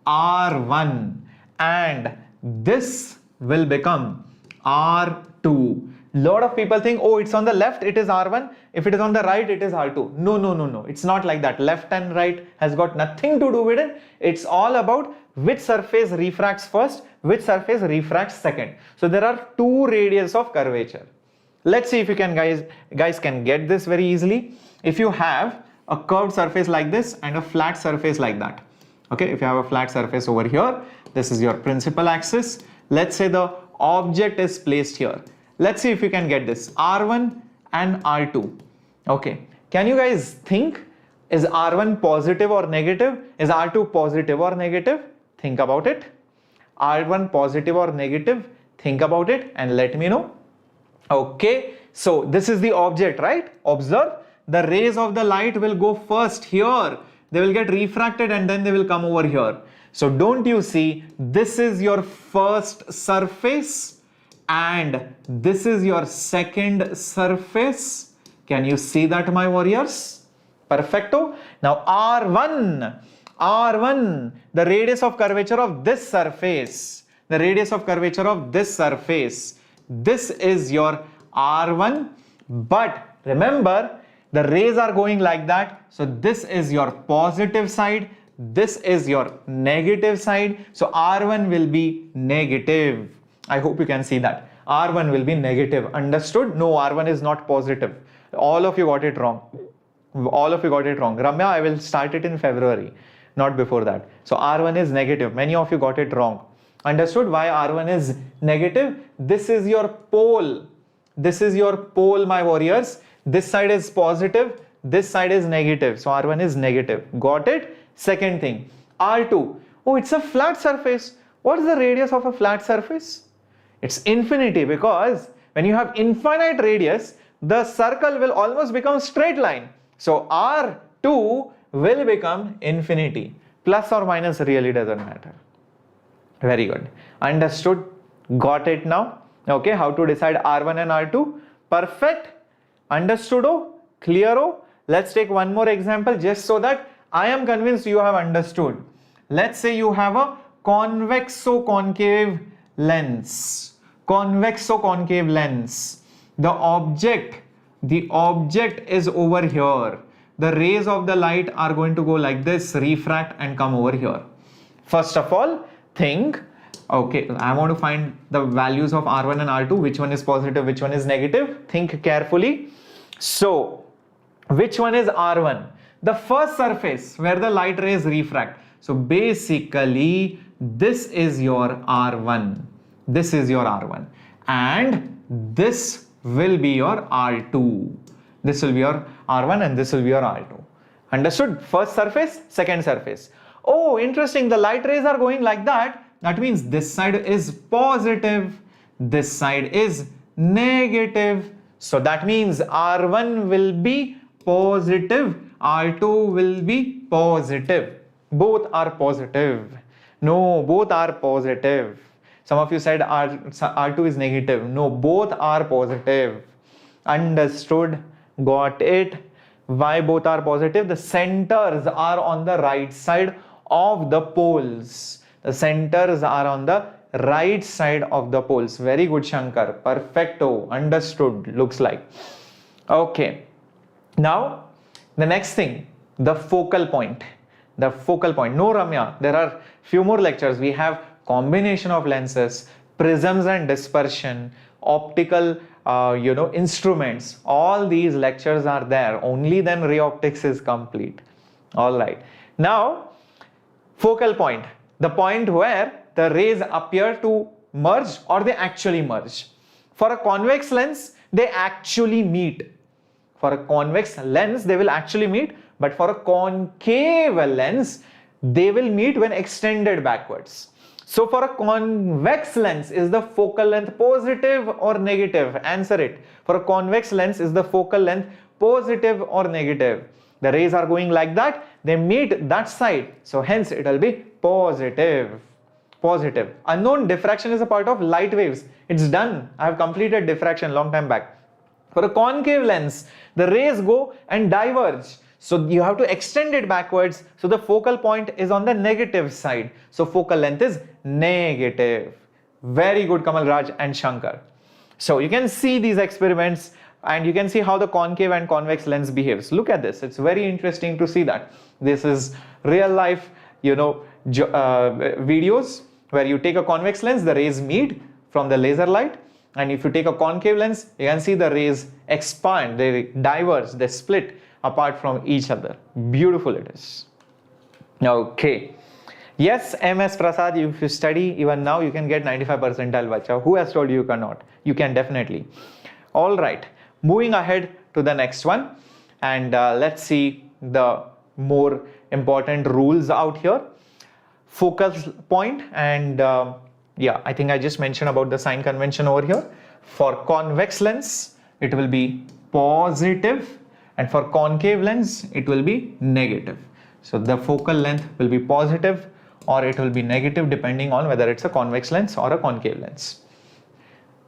R1 and this will become R2. Lot of people think, oh, it's on the left, it is R1. If it is on the right, it is R2. No. It's not like that. Left and right has got nothing to do with it. It's all about which surface refracts first, which surface refracts second. So there are two radius of curvature. Let's see if you can guys can get this very easily. If you have a curved surface like this and a flat surface like that. Okay, if you have a flat surface over here, this is your principal axis. Let's say the object is placed here Let's see if you can get this. R1 and R2. Okay. Can you guys think, is R1 positive or negative? Is R2 positive or negative? Think about it. R1 positive or negative? Think about it and let me know. Okay. So this is the object, right? Observe. The rays of the light will go first here. They will get refracted and then they will come over here. So don't you see, this is your first surface and this is your second surface. Can you see that, my warriors? Perfecto. Now R1, the radius of curvature of this surface, the radius of curvature of this surface, this is your R1, but remember the rays are going like that, so this is your positive side, this is your negative side, so R1 will be negative. I hope you can see that. R1 will be negative. Understood? No, R1 is not positive. All of you got it wrong. All of you got it wrong. Ramya, I will start it in February, not before that. So R1 is negative. Many of you got it wrong. Understood why R1 is negative? This is your pole. This is your pole, my warriors. This side is positive, this side is negative. So R1 is negative. Got it? Second thing, R2. Oh, it's a flat surface. What is the radius of a flat surface? It's infinity, because when you have infinite radius, the circle will almost become straight line. So R2 will become infinity. Plus or minus really doesn't matter. Very good. Understood? Got it now? Okay, how to decide R1 and R2? Perfect. Understood? Clear? Let's take one more example just so that I am convinced you have understood. Let's say you have a convexo-concave lens. Convexo-concave lens. The object is over here. The rays of the light are going to go like this, refract and come over here. First of all, think, okay, I want to find the values of R1 and R2, which one is positive, which one is negative. Think carefully. So, which one is R1? The first surface where the light rays refract. So, basically, this is your R1. This is your R1. And this will be your R2. This will be your R1 and this will be your R2. Understood? First surface, second surface. Oh, interesting. The light rays are going like that. That means this side is positive. This side is negative. So that means R1 will be positive. R2 will be positive. Both are positive. No, both are positive. Some of you said R2 is negative. No, both are positive. Understood? Got it? Why both are positive? The centers are on the right side of the poles. The centers are on the right side of the poles. Very good, Shankar. Perfecto. Understood. Looks like. Okay. Now, the next thing, the focal point. The focal point. No, Ramya, there are few more lectures. We have combination of lenses, prisms and dispersion, optical instruments. All these lectures are there. Only then ray optics is complete. All right. Now, focal point. The point where the rays appear to merge or they actually merge. For a convex lens, they actually meet. For a convex lens, they will actually meet. But for a concave lens, they will meet when extended backwards. So for a convex lens, is the focal length positive or negative? Answer it. For a convex lens, is the focal length positive or negative? The rays are going like that. They meet that side. So hence it will be positive. Positive. Unknown diffraction is a part of light waves. It's done. I have completed diffraction long time back. For a concave lens, the rays go and diverge. So you have to extend it backwards. So the focal point is on the negative side. So focal length is negative. Very good, Kamal Raj and Shankar. So you can see these experiments and you can see how the concave and convex lens behaves. Look at this. It's very interesting to see that. This is real life, videos where you take a convex lens, the rays meet from the laser light. And if you take a concave lens, you can see the rays expand, they diverge, they split apart from each other. Beautiful it is. Okay. Yes, MS Prasad, if you study even now, you can get 95 percentile, bacha. Who has told you you cannot? You can definitely. All right, moving ahead to the next one, and let's see the more important rules out here. Focus point, and yeah, I think I just mentioned about the sign convention over here. For convex lens, it will be positive, and for concave lens, it will be negative. So the focal length will be positive or it will be negative depending on whether it's a convex lens or a concave lens.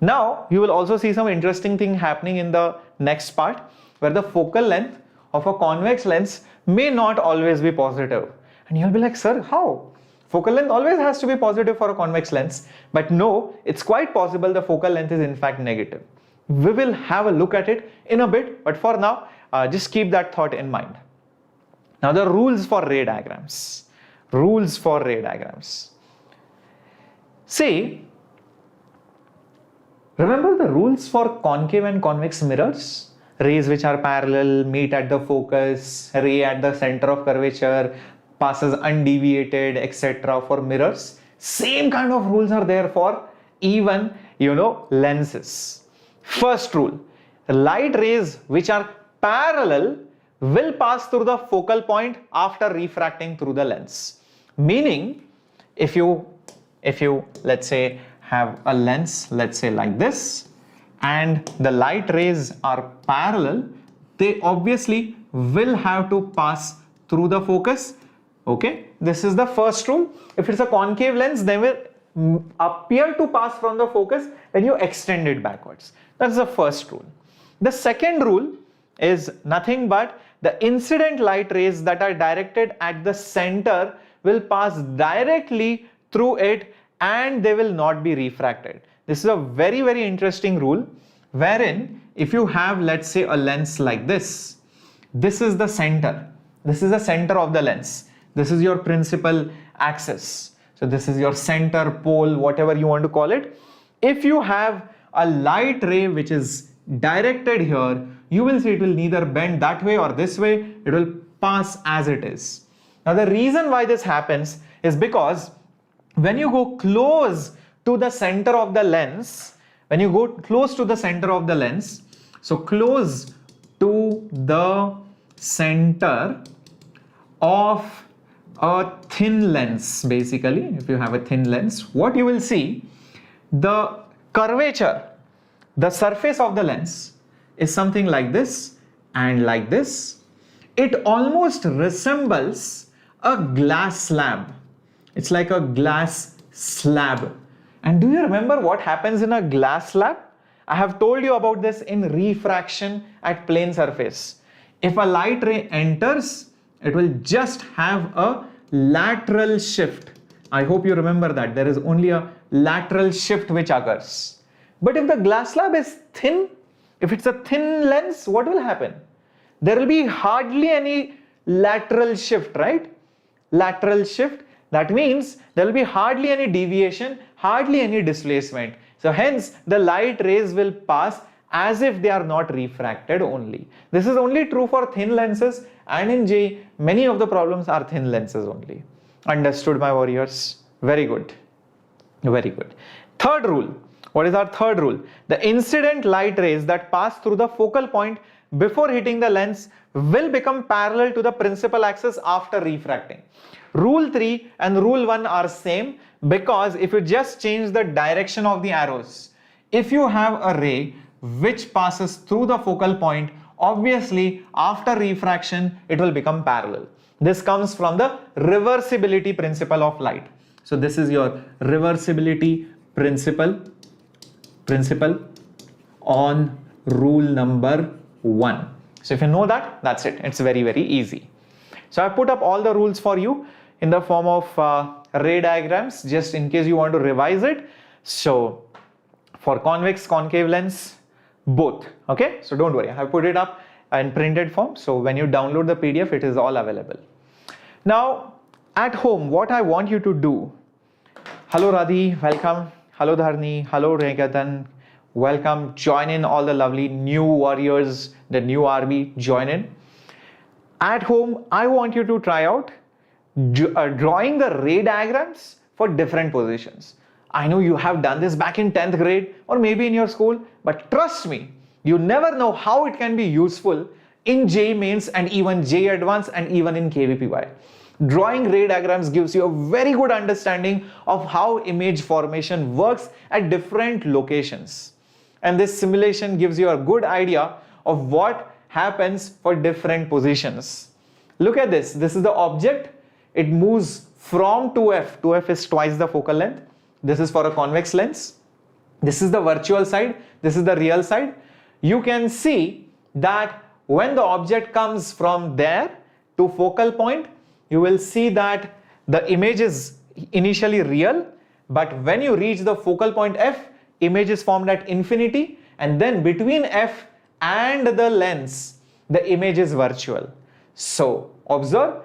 Now you will also see some interesting thing happening in the next part, where the focal length of a convex lens may not always be positive. And you'll be like, sir, how? Focal length always has to be positive for a convex lens, but no, it's quite possible the focal length is in fact negative. We will have a look at it in a bit, but for now, just keep that thought in mind. Now the rules for ray diagrams. Rules for ray diagrams. See, remember the rules for concave and convex mirrors? Rays which are parallel meet at the focus, ray at the center of curvature, passes undeviated, etc. for mirrors. Same kind of rules are there for even, lenses. First rule, light rays which are parallel will pass through the focal point after refracting through the lens. Meaning, if you let's say have a lens, let's say like this, and the light rays are parallel, they obviously will have to pass through the focus. Okay, this is the first rule. If it's a concave lens, they will appear to pass from the focus when you extend it backwards. That's the first rule. The second rule is nothing but the incident light rays that are directed at the center will pass directly through it and they will not be refracted. This is a very, very interesting rule, wherein if you have, let's say, a lens like this, this is the center. This is the center of the lens. This is your principal axis. So this is your center pole, whatever you want to call it. If you have a light ray which is directed here, you will see it will neither bend that way or this way. It will pass as it is. Now the reason why this happens is because when you go close to the center of the lens, so close to the center of a thin lens, basically, if you have a thin lens, what you will see, the curvature, the surface of the lens is something like this and like this. It almost resembles a glass slab. It's like a glass slab. And do you remember what happens in a glass slab? I have told you about this in refraction at plane surface. If a light ray enters, it will just have a lateral shift. I hope you remember that. There is only a lateral shift which occurs. But if the glass slab is thin, if it's a thin lens, what will happen? There will be hardly any lateral shift, right? Lateral shift. That means there will be hardly any deviation, hardly any displacement. So hence the light rays will pass as if they are not refracted only. This is only true for thin lenses, and in JEE many of the problems are thin lenses only. Understood, my warriors? Very good. Very good. Third rule. What is our third rule? The incident light rays that pass through the focal point before hitting the lens will become parallel to the principal axis after refracting. Rule 3 and rule 1 are same, because if you just change the direction of the arrows, if you have a ray which passes through the focal point, obviously after refraction it will become parallel. This comes from the reversibility principle of light. So this is your reversibility principle on rule number 1. So if you know that, that's it. It's very, very easy. So I put up all the rules for you in the form of ray diagrams, just in case you want to revise it. So for convex, concave lens, both. Okay, so don't worry, I have put it up in printed form. So when you download the PDF, it is all available. Now at home, what I want you to do, hello Radhi, welcome. Hello Dharni, hello Regatan, welcome. Join in, all the lovely new warriors, the new army, join in. At home, I want you to try out drawing the ray diagrams for different positions. I know you have done this back in 10th grade or maybe in your school, but trust me, you never know how it can be useful in JEE Mains and even JEE Advanced and even in KVPY. Drawing ray diagrams gives you a very good understanding of how image formation works at different locations. And this simulation gives you a good idea of what happens for different positions. Look at this. This is the object. It moves from 2f. 2f is twice the focal length. This is for a convex lens. This is the virtual side. This is the real side. You can see that when the object comes from there to focal point, you will see that the image is initially real, but when you reach the focal point f, image is formed at infinity, and then between f and the lens, the image is virtual. So observe,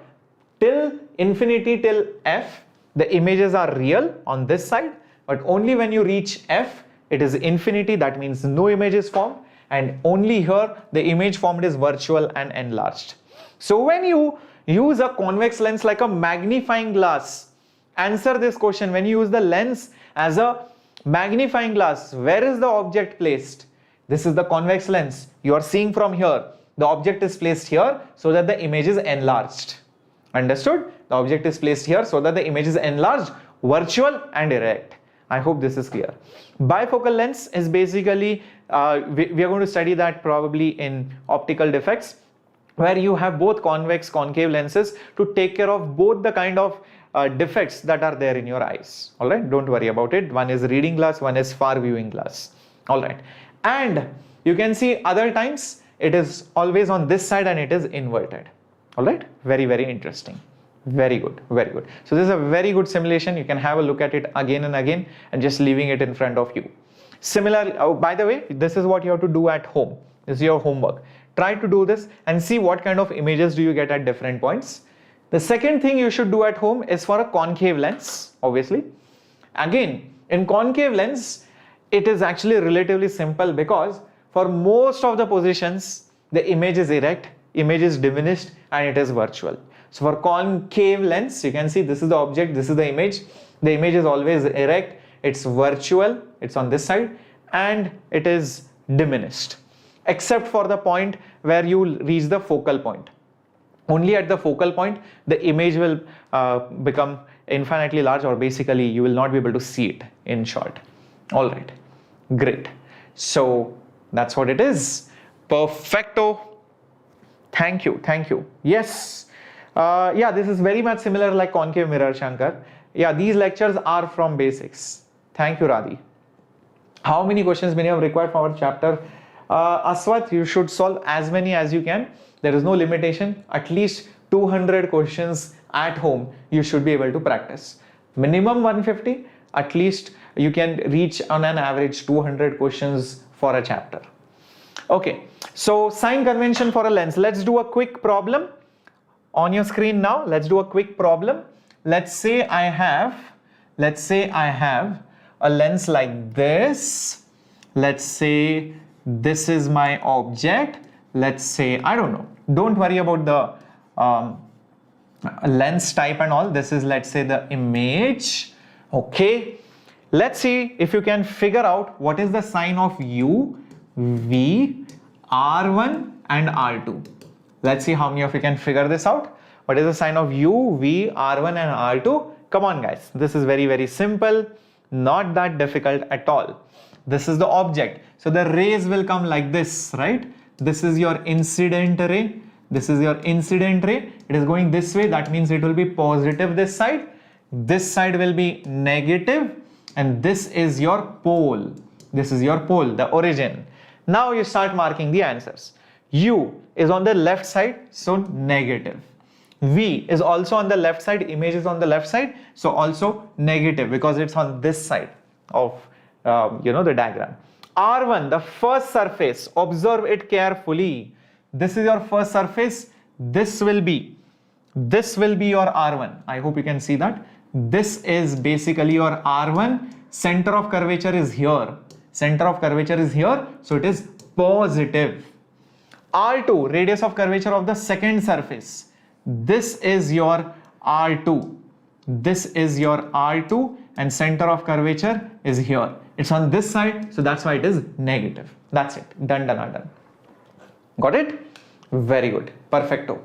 till infinity, till f, the images are real on this side, but only when you reach f, it is infinity, that means no image is formed, and only here the image formed is virtual and enlarged. So when you use a convex lens like a magnifying glass, answer this question. When you use the lens as a magnifying glass, where is the object placed? This is the convex lens. You are seeing from here. The object is placed here so that the image is enlarged. Understood? The object is placed here so that the image is enlarged, virtual and erect. I hope this is clear. Bifocal lens is basically, we are going to study that probably in optical defects, where you have both convex, concave lenses to take care of both the kind of defects that are there in your eyes. All right, don't worry about it. One is reading glass, one is far viewing glass. All right, and you can see other times it is always on this side and it is inverted. All right, very, very interesting. Very good, very good. So this is a very good simulation. You can have a look at it again and again and just leaving it in front of you. Similarly, oh, by the way, this is what you have to do at home. This is your homework. Try to do this and see what kind of images do you get at different points. The second thing you should do at home is for a concave lens, obviously. Again, in concave lens, it is actually relatively simple because for most of the positions, the image is erect, image is diminished, and it is virtual. So for concave lens, you can see this is the object, this is the image. The image is always erect, it's virtual, it's on this side, and it is diminished, except for the point where you reach the focal point. Only at the focal point, the image will become infinitely large, or basically you will not be able to see it, in short. All right, great. So that's what it is. Perfecto. Thank you, thank you. Yes. Yeah, this is very much similar like concave mirror, Shankar. Yeah, these lectures are from basics. Thank you, Radhi. How many questions many have required for our chapter? Aswat, you should solve as many as you can. There is no limitation. At least 200 questions at home you should be able to practice. Minimum 150. At least you can reach on an average 200 questions for a chapter. Okay, so sign convention for a lens. Let's do a quick problem on your screen now. Let's do a quick problem. Let's say I have a lens like this. Let's say this is my object. Let's say, I don't know, don't worry about the lens type and all. This is, let's say, the image. Okay, let's see if you can figure out what is the sign of U, V, R1 and R2. Let's see how many of you can figure this out. What is the sign of U, V, R1 and R2? Come on guys, this is very, very simple, not that difficult at all. This is the object. So the rays will come like this, right? This is your incident ray. This is your incident ray. It is going this way. That means it will be positive this side. This side will be negative. And this is your pole. This is your pole, the origin. Now you start marking the answers. U is on the left side, so negative. V is also on the left side, image is on the left side, so also negative because it's on this side of the diagram. R1, the first surface, observe it carefully. This is your first surface. This will be your R1. I hope you can see that. This is basically your R1. Center of curvature is here. Center of curvature is here, so it is positive. R2, radius of curvature of the second surface. This is your R2. This is your R2 and center of curvature is here. It's on this side, so that's why it is negative. That's it. Done, done, are done. Got it? Very good. Perfecto.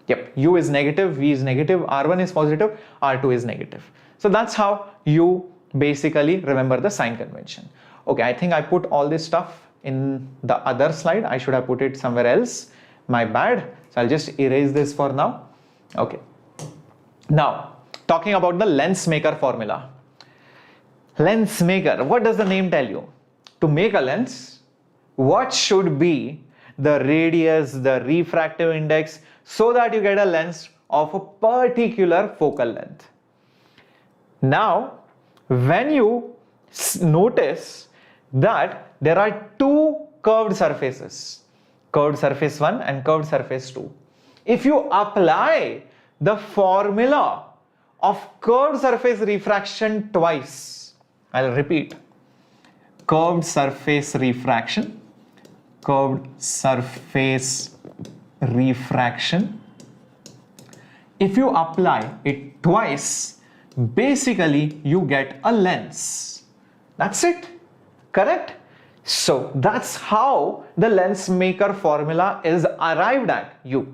Yep. U is negative, V is negative, R1 is positive, R2 is negative. So that's how you basically remember the sign convention. Okay, I think I put all this stuff in the other slide. I should have put it somewhere else. My bad. So I'll just erase this for now. Okay. Now, talking about the Lensmaker formula. Lensmaker, what does the name tell you? To make a lens, what should be the radius, the refractive index, so that you get a lens of a particular focal length. Now, when you notice that there are two curved surfaces, curved surface 1 and curved surface 2. If you apply the formula of curved surface refraction twice, I'll repeat, curved surface refraction, curved surface refraction. If you apply it twice, basically you get a lens. That's it. Correct? So that's how the Lensmaker formula is arrived at. You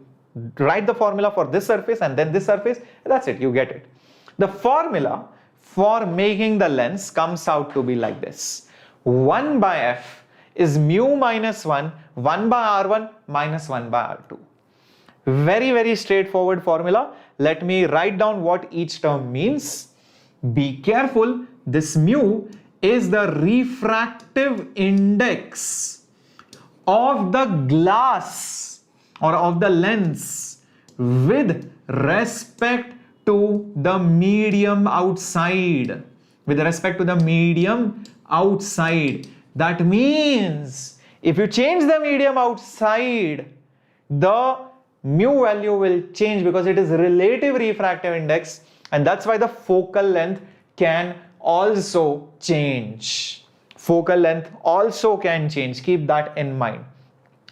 write the formula for this surface and then this surface. That's it. You get it. The formula for making the lens comes out to be like this. 1 by f is mu minus 1, 1 by r1 minus 1 by r2. Very, very straightforward formula. Let me write down what each term means. Be careful. This mu is the refractive index of the glass or of the lens with respect to the medium outside. With respect to the medium outside. That means if you change the medium outside, the mu value will change because it is relative refractive index, and that's why the focal length can also change. Focal length also can change. Keep that in mind.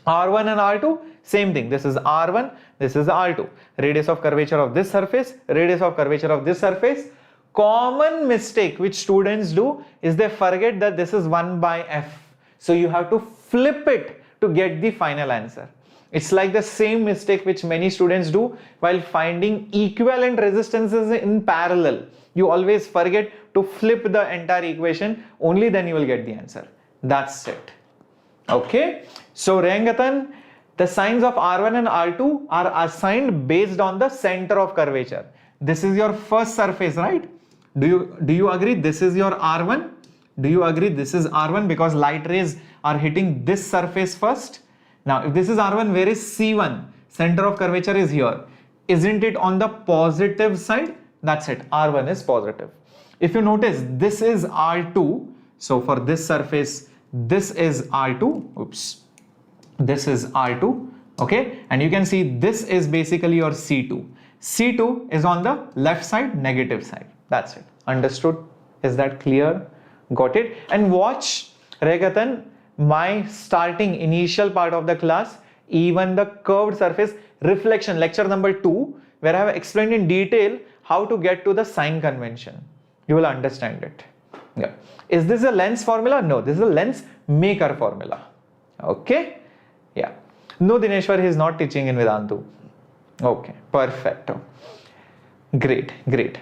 R1 and R2, same thing. This is R1, this is R2. Radius of curvature of this surface, radius of curvature of this surface. Common mistake which students do is they forget that this is 1 by f. So you have to flip it to get the final answer. It's like the same mistake which many students do while finding equivalent resistances in parallel. You always forget to flip the entire equation, only then you will get the answer. That's it. Okay. So Rengatan, the signs of R1 and R2 are assigned based on the center of curvature. This is your first surface, right? Do you agree this is your R1? Do you agree this is R1 because light rays are hitting this surface first? Now, if this is R1, where is C1? Center of curvature is here. Isn't it on the positive side? That's it. R1 is positive. If you notice, this is R2. So for this surface, this is R2. Oops. This is R2. Okay. And you can see this is basically your C2. C2 is on the left side, negative side. That's it. Understood? Is that clear? Got it? And watch, Regatan, my starting initial part of the class, even the curved surface reflection, lecture number 2, where I have explained in detail how to get to the sign convention. You will understand it. Yeah. Is this a lens formula? No, this is a lens maker formula. Okay? Yeah. No, Dineshwar, he is not teaching in Vedantu. Okay, perfecto. Great, great.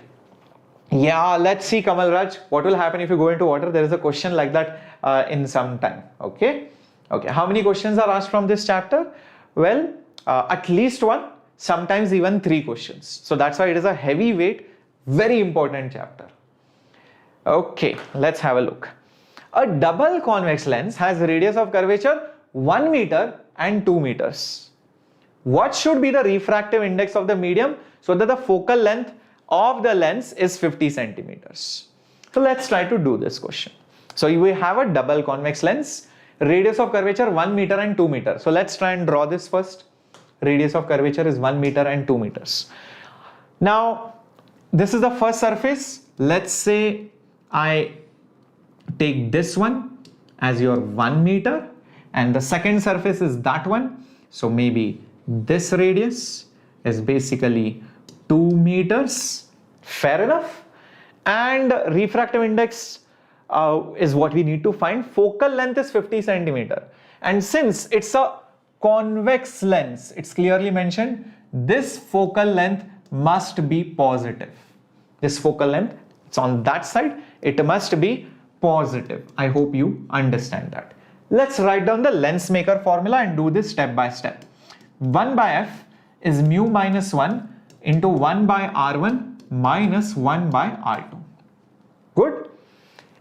Yeah, let's see, Kamal Raj, what will happen if you go into water? There is a question like that in some time. Okay. Okay. How many questions are asked from this chapter? Well, at least one, sometimes even 3 questions. So that's why it is a heavyweight, very important chapter. Okay, let's have a look. A double convex lens has radius of curvature 1 meter and 2 meters. What should be the refractive index of the medium so that the focal length of the lens is 50 centimeters? So let's try to do this question. So we have a double convex lens, radius of curvature 1 meter and 2 meters. So let's try and draw this first. Radius of curvature is 1 meter and 2 meters. Now, this is the first surface. Let's say I take this one as your 1 meter and the second surface is that one. So maybe this radius is basically 2 meters. Fair enough. And refractive index is what we need to find. Focal length is 50 centimeter. And since it's a convex lens, it's clearly mentioned, this focal length must be positive. This focal length, it's on that side, it must be positive. I hope you understand that. Let's write down the Lensmaker formula and do this step by step. 1 by f is mu minus 1 into 1 by r1 minus 1 by r2. Good.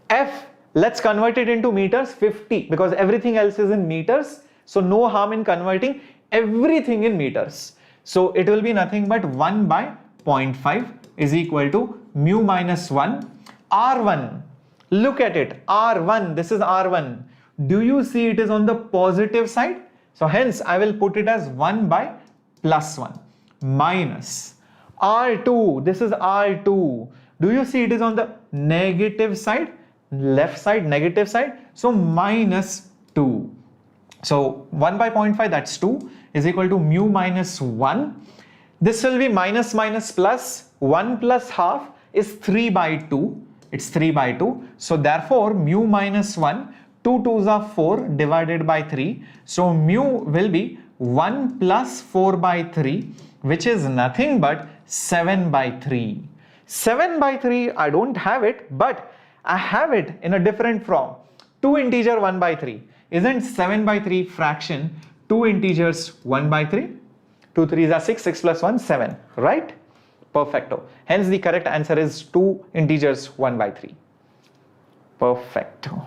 F, let's convert it into meters, 50, because everything else is in meters. So no harm in converting everything in meters. So it will be nothing but 1 by 0.5 is equal to mu minus 1 r1. Look at it, r1, this is r1. Do you see it is on the positive side? So hence I will put it as 1 by plus 1 minus r2, this is r2. Do you see it is on the negative side? Left side, negative side. So minus 2. So 1 by 0.5, that's 2, is equal to mu minus 1. This will be minus minus plus. 1 plus half is 3 by 2. It's 3 by 2. So therefore mu minus 1, 2 2s are 4 divided by 3. So mu will be 1 plus 4 by 3, which is nothing but 7 by 3. 7 by 3, I don't have it, but I have it in a different form. 2 integer 1 by 3. Isn't 7 by 3 fraction 2 integers 1 by 3? 2 3s are 6, 6 plus 1, 7, right? Perfecto. Hence the correct answer is 2 integers 1 by 3. Perfecto.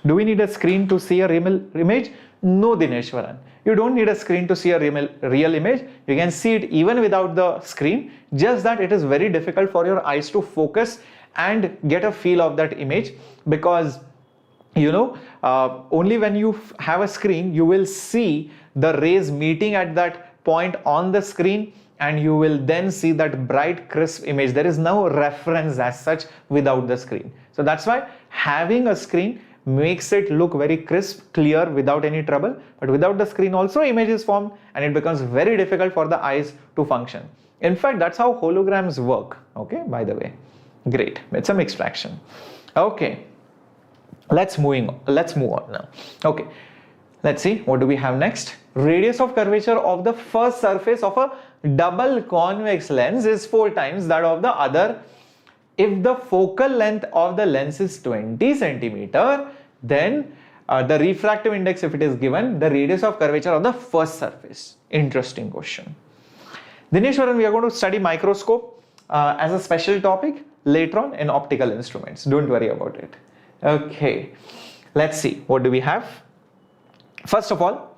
Do we need a screen to see a real image? No, Dineshwaran. You don't need a screen to see a real image. You can see it even without the screen. Just that it is very difficult for your eyes to focus and get a feel of that image, because you know, only when you have a screen you will see the rays meeting at that point on the screen, and you will then see that bright crisp image. There is no reference as such without the screen. So that's why having a screen makes it look very crisp, clear, without any trouble. But without the screen also image is formed, and it becomes very difficult for the eyes to function. In fact, that's how holograms work. Okay, by the way. Great. It's a mixed fraction. Okay. Let's move on now. Okay. Let's see, what do we have next? Radius of curvature of the first surface of a double convex lens is 4 times that of the other. If the focal length of the lens is 20 centimeter, then the refractive index, if it is given, the radius of curvature of the first surface. Interesting question. Dineshwaran, we are going to study microscope as a special topic later on in optical instruments. Don't worry about it. Okay, let's see, what do we have? First of all,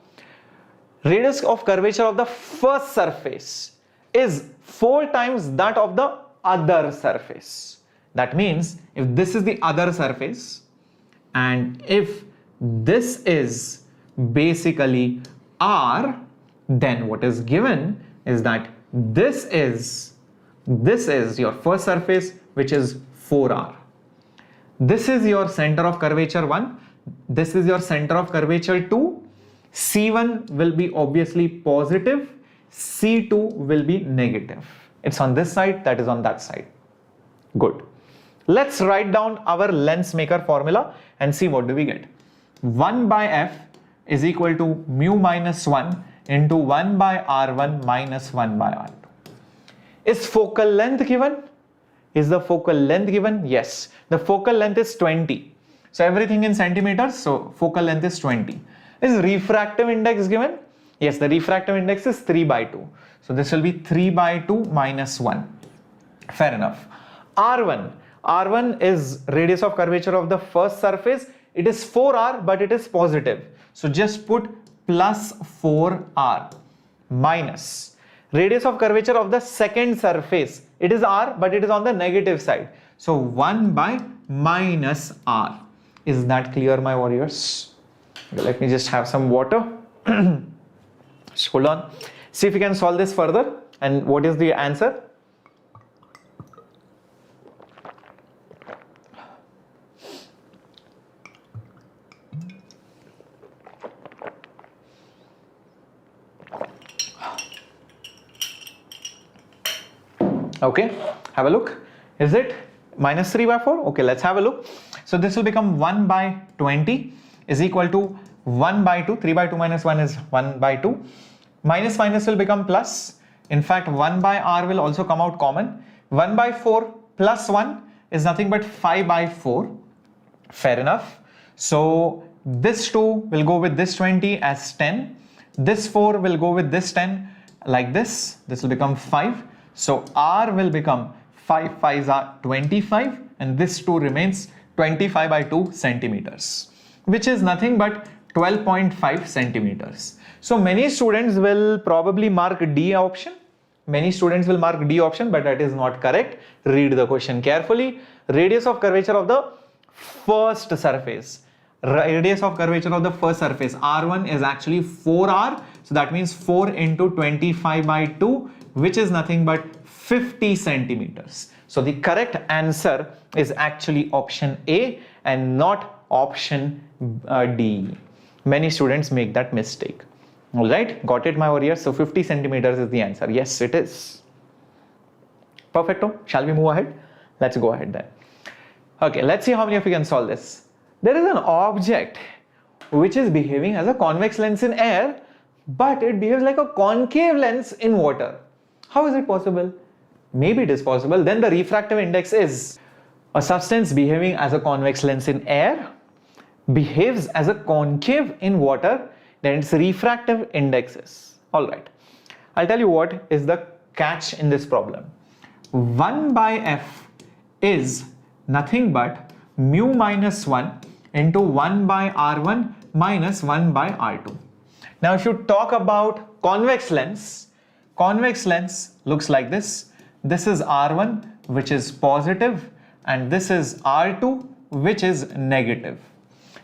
radius of curvature of the first surface is 4 times that of the other surface. That means if this is the other surface, and if this is basically R, then what is given is that this is your first surface, which is 4R. This is your center of curvature 1. This is your center of curvature 2. C1 will be obviously positive. C2 will be negative. It's on this side, that is on that side. Good. Let's write down our Lensmaker formula and see what do we get. 1 by f is equal to mu minus 1 into 1 by r1 minus 1 by r2. Is focal length given? Is the focal length given? Yes. The focal length is 20. So everything in centimeters, so focal length is 20. Is refractive index given? Yes, the refractive index is 3 by 2. So this will be 3 by 2 minus 1. Fair enough. R1 is radius of curvature of the first surface. It is 4R, but it is positive. So just put plus 4R minus radius of curvature of the second surface. It is R, but it is on the negative side. So 1 by minus R. Is that clear, my warriors? Okay, let me just have some water. Just hold on. See if you can solve this further. And what is the answer? Okay, have a look. Is it minus 3 by 4? Okay, let's have a look. So this will become 1 by 20 is equal to 1 by 2. 3 by 2 minus 1 is 1 by 2. Minus minus will become plus. In fact, 1 by r will also come out common. 1 by 4 plus 1 is nothing but 5 by 4. Fair enough. So this 2 will go with this 20 as 10. This 4 will go with this 10 like this. This will become 5. So r will become 5 5s are 25, and this 2 remains 25 by 2 centimeters, which is nothing but 12.5 centimeters. So many students will probably mark D option. Many students will mark D option, but that is not correct. Read the question carefully. Radius of curvature of the first surface. Radius of curvature of the first surface, R1 is actually 4R. So that means 4 into 25 by 2, which is nothing but 50 centimeters. So the correct answer is actually option A and not option D. Many students make that mistake. All right, got it, my warriors? So 50 centimeters is the answer. Yes, it is. Perfecto. Shall we move ahead? Let's go ahead then. Okay, let's see how many of you can solve this. There is an object which is behaving as a convex lens in air, but it behaves like a concave lens in water. How is it possible? Maybe it is possible. Then the refractive index is a substance behaving as a convex lens in air, behaves as a concave in water, then its refractive index is. All right. I'll tell you what is the catch in this problem. 1 by f is nothing but mu minus 1 into 1 by r1 minus 1 by r2. Now if you talk about convex lens looks like this. This is r1, which is positive, and this is r2, which is negative.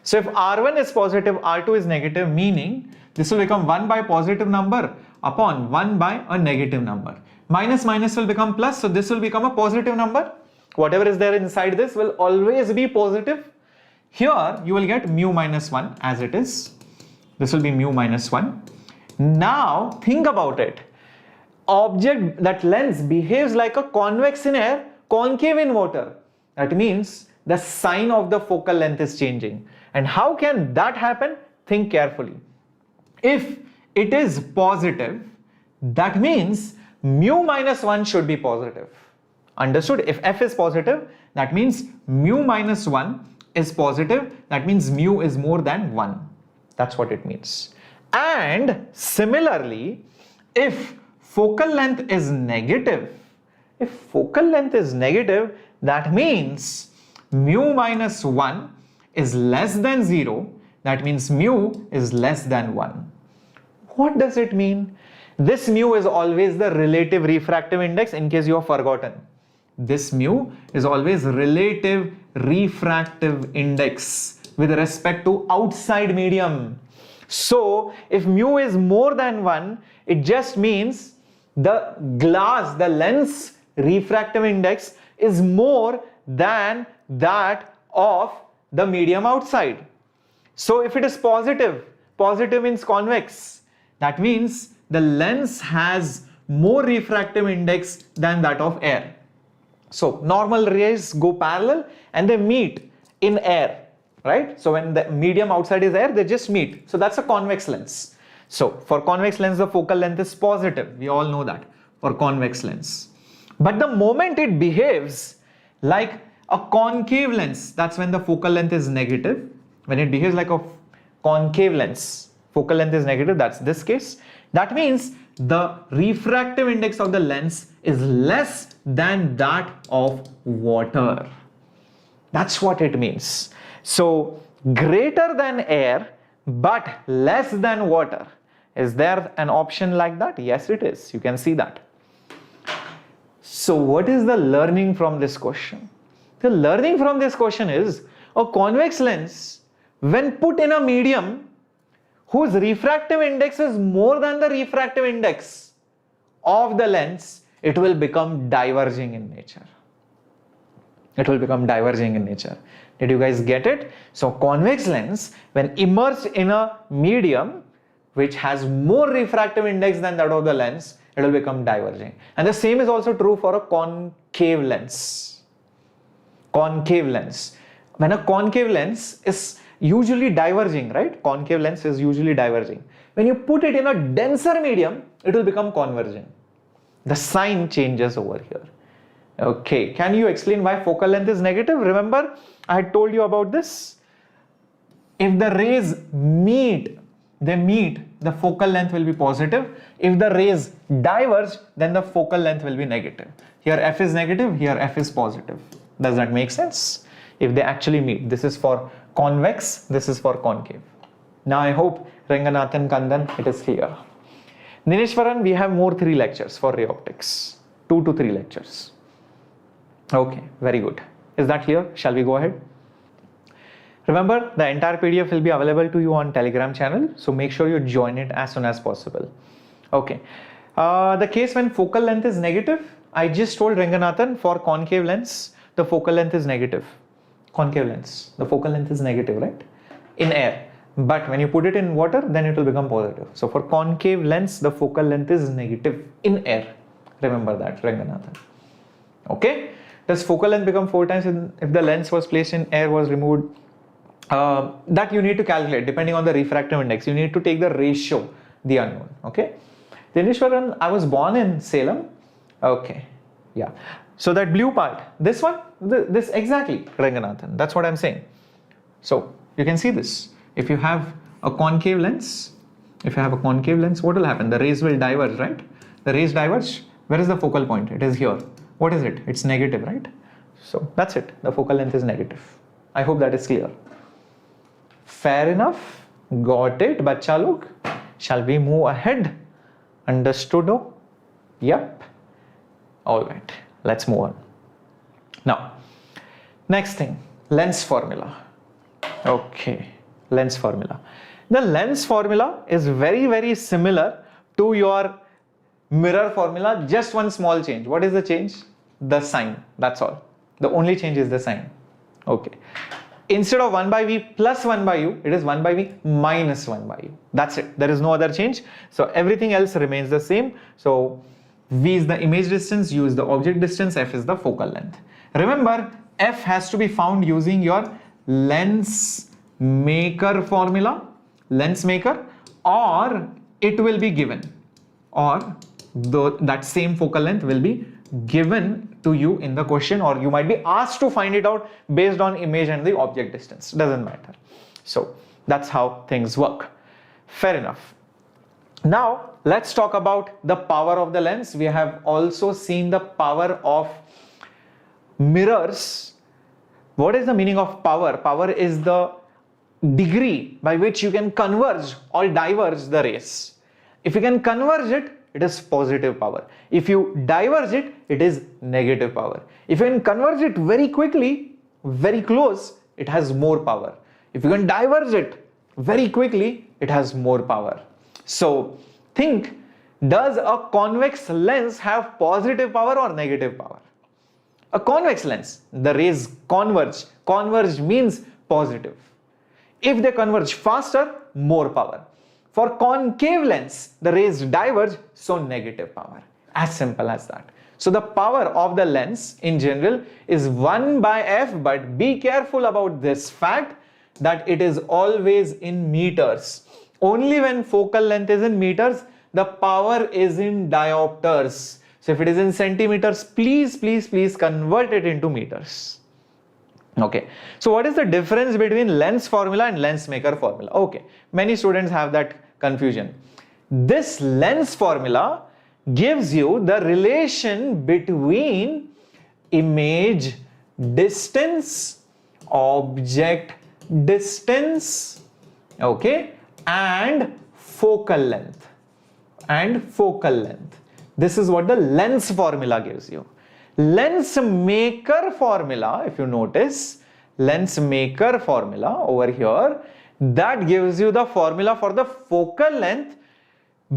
So if r1 is positive, r2 is negative, meaning this will become 1 by positive number upon 1 by a negative number. Minus minus will become plus, so this will become a positive number. Whatever is there inside this will always be positive. Here you will get mu minus 1 as it is. This will be mu minus 1. Now think about it. Object, that lens behaves like a convex in air, concave in water. That means the sign of the focal length is changing. And how can that happen? Think carefully. If it is positive, that means mu minus 1 should be positive. Understood? If f is positive, that means mu minus 1 is positive. That means mu is more than 1. That's what it means. And similarly, if focal length is negative, that means mu minus 1 is less than 0. That means mu is less than 1. What does it mean? This mu is always the relative refractive index, in case you have forgotten. This mu is always relative refractive index with respect to outside medium. So if mu is more than 1, it just means the lens refractive index is more than that of the medium outside. So if it is positive means convex. That means the lens has more refractive index than that of air. So normal rays go parallel and they meet in air, right? So when the medium outside is air, they just meet. So that's a convex lens. So for convex lens, the focal length is positive. We all know that for convex lens. But the moment it behaves like a concave lens, that's when the focal length is negative. When it behaves like a concave lens, focal length is negative, that's this case. That means the refractive index of the lens is less than that of water. That's what it means. So greater than air but less than water. Is there an option like that? Yes, it is. You can see that. So what is the learning from this question? The learning from this question is a convex lens, when put in a medium whose refractive index is more than the refractive index of the lens, it will become diverging in nature. It will become diverging in nature. Did you guys get it? So convex lens, when immersed in a medium which has more refractive index than that of the lens, it will become diverging. And the same is also true for a concave lens. Concave lens. When a concave lens is usually diverging, right? Concave lens is usually diverging. When you put it in a denser medium, it will become converging. The sign changes over here. Okay, can you explain why focal length is negative? Remember, I had told you about this. If the rays meet, the focal length will be positive. If the rays diverge, then the focal length will be negative. Here F is negative, here F is positive. Does that make sense? If they actually meet, this is for convex, this is for concave. Now I hope Ranganathan, Kandan, it is clear. Dineshwaran, we have more 3 lectures for ray optics. 2 to 3 lectures. Okay, very good. Is that clear? Shall we go ahead? Remember, the entire PDF will be available to you on Telegram channel. So make sure you join it as soon as possible. Okay. The case when focal length is negative, I just told Ranganathan for concave lens, the focal length is negative. Concave lens, the focal length is negative, right? In air. But when you put it in water, then it will become positive. So for concave lens, the focal length is negative in air. Remember that, Ranganathan. Okay. Does focal length become 4 times if the lens was placed in air, was removed? That you need to calculate depending on the refractive index. You need to take the ratio, the unknown. Okay. Dineshwaran, I was born in Salem. Okay. Yeah. So that blue part, this one, this exactly, Ranganathan. That's what I'm saying. So you can see this. If you have a concave lens, what will happen? The rays will diverge, right? The rays diverge. Where is the focal point? It is here. What is it? It's negative, right? So that's it. The focal length is negative. I hope that is clear. Fair enough. Got it, bacha log. Shall we move ahead? Understood? Yep. All right. Let's move on. Now, next thing, lens formula. Okay, lens formula. The lens formula is very, very similar to your mirror formula, just one small change. What is the change? The sign, that's all. The only change is the sign. Okay. Instead of 1 by V plus 1 by U, it is 1 by V minus 1 by U. That's it. There is no other change. So everything else remains the same. So V is the image distance, U is the object distance, F is the focal length. Remember, F has to be found using your Lensmaker formula, Lensmaker, or it will be given, or that same focal length will be given to you in the question, or you might be asked to find it out based on image and the object distance. Doesn't matter. So that's how things work. Fair enough. Now let's talk about the power of the lens. We have also seen the power of mirrors. What is the meaning of power? Power is the degree by which you can converge or diverge the rays. If you can converge it, it is positive power. If you diverge it, it is negative power. If you can converge it very quickly, very close, it has more power. If you can diverge it very quickly, it has more power. So think, does a convex lens have positive power or negative power? A convex lens, the rays converge. Converge means positive. If they converge faster, more power. For concave lens, the rays diverge, so negative power. As simple as that. So the power of the lens in general is 1 by F, but be careful about this fact that it is always in meters. Only when focal length is in meters, the power is in diopters. So if it is in centimeters, please convert it into meters. Okay. So what is the difference between lens formula and Lensmaker formula? Okay. Many students have that confusion. This lens formula gives you the relation between image distance, object distance, okay, and focal length. This is what the lens formula gives you. Lensmaker formula, if you notice, Lensmaker formula over here, that gives you the formula for the focal length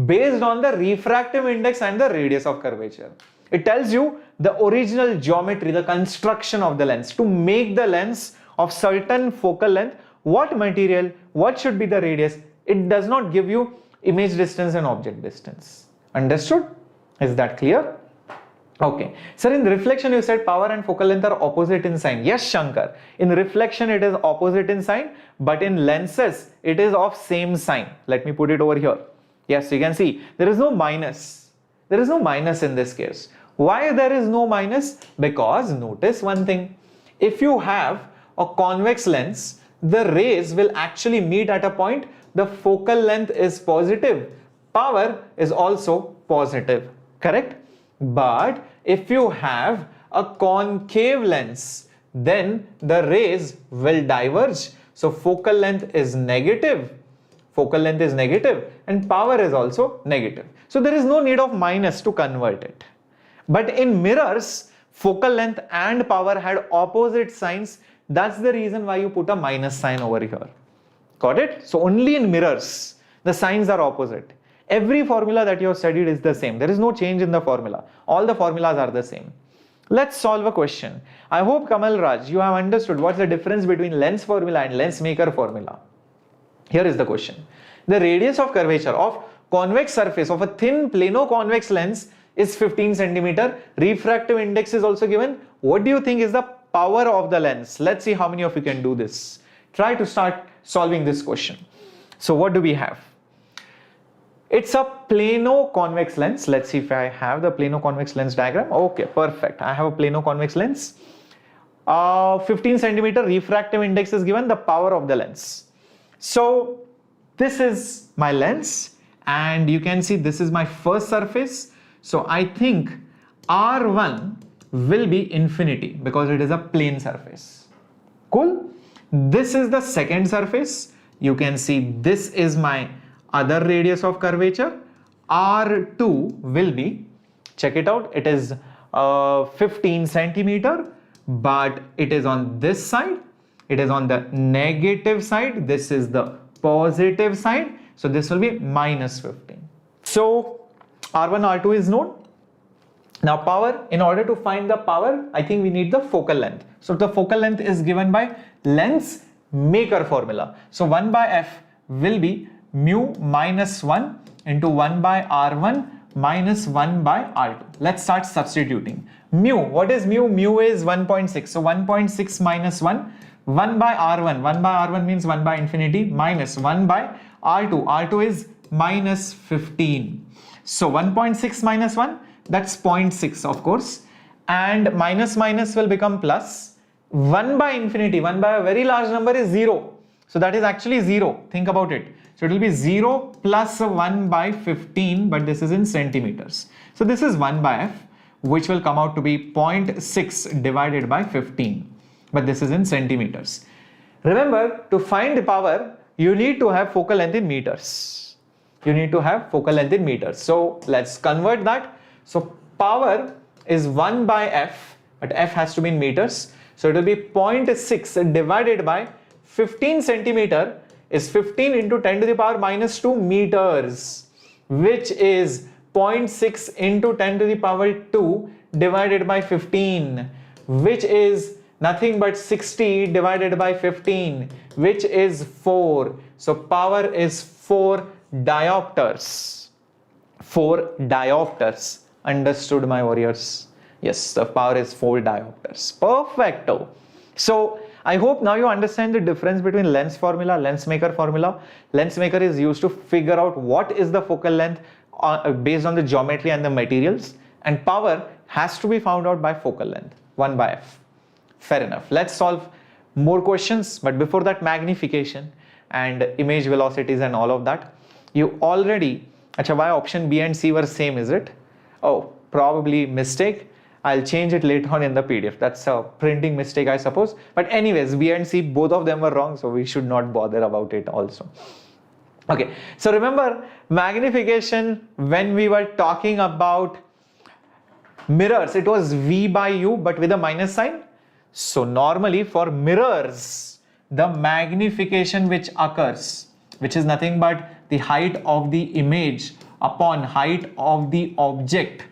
based on the refractive index and the radius of curvature. It tells you the original geometry, the construction of the lens. To make the lens of certain focal length, what material, what should be the radius. It does not give you image distance and object distance. Understood? Is that clear? Okay. Sir, in reflection you said power and focal length are opposite in sign. Yes, Shankar. In reflection it is opposite in sign, but in lenses it is of same sign. Let me put it over here. Yes, you can see there is no minus. There is no minus in this case. Why there is no minus? Because notice one thing. If you have a convex lens, the rays will actually meet at a point. The focal length is positive. Power is also positive. Correct? But if you have a concave lens, then the rays will diverge. So focal length is negative. Focal length is negative and power is also negative. So there is no need of minus to convert it. But in mirrors, focal length and power had opposite signs. That's the reason why you put a minus sign over here. Got it? So only in mirrors, the signs are opposite. Every formula that you have studied is the same. There is no change in the formula. All the formulas are the same. Let's solve a question. I hope Kamal Raj, you have understood what's the difference between lens formula and Lensmaker formula. Here is the question. The radius of curvature of convex surface of a thin plano-convex lens is 15 centimeter. Refractive index is also given. What do you think is the power of the lens? Let's see how many of you can do this. Try to start solving this question. So what do we have? It's a plano-convex lens. Let's see if I have the plano-convex lens diagram. Okay, perfect. I have a plano-convex lens. 15 centimeter refractive index is given, the power of the lens. So this is my lens and you can see this is my first surface. So I think R1 will be infinity because it is a plane surface. Cool. This is the second surface. You can see this is my other radius of curvature. R2 will be, check it out, it is 15 centimeter, but it is on this side. It is on the negative side. This is the positive side. So this will be minus 15. So R1, R2 is known. Now power, in order to find the power, I think we need the focal length. So the focal length is given by Lensmaker formula. So 1 by f will be mu minus 1 into 1 by R1 minus 1 by R2. Let's start substituting. Mu, what is mu? Mu is 1.6. So 1.6 minus 1, 1 by R1. 1 by R1 means 1 by infinity minus 1 by R2. R2 is minus 15. So 1.6 minus 1, that's 0.6 of course. And minus minus will become plus. 1 by infinity, 1 by a very large number is 0. So that is actually 0. Think about it. So it will be 0 plus 1 by 15, but this is in centimeters. So this is 1 by f, which will come out to be 0.6 divided by 15. But this is in centimeters. Remember, to find power, you need to have focal length in meters. You need to have focal length in meters. So let's convert that. So power is 1 by f, but f has to be in meters. So it will be 0.6 divided by 15 centimeter is 15 into 10 to the power minus 2 meters, which is 0.6 into 10 to the power 2 divided by 15, which is nothing but 60 divided by 15, which is 4. So power is 4 diopters. 4 diopters. Understood, my warriors? Yes, the power is 4 diopters. Perfecto. So I hope now you understand the difference between lens formula, Lensmaker formula. Lensmaker is used to figure out what is the focal length based on the geometry and the materials, and power has to be found out by focal length, 1 by f. Fair enough. Let's solve more questions, but before that, magnification and image velocities and all of that. You already, why option B and C were same, is it? Oh, probably mistake. I'll change it later on in the PDF. That's a printing mistake, I suppose. But anyways, B and C, both of them were wrong, so we should not bother about it also. Okay, so remember magnification, when we were talking about mirrors, it was V by U, but with a minus sign. So normally for mirrors, the magnification which occurs, which is nothing but the height of the image upon height of the object,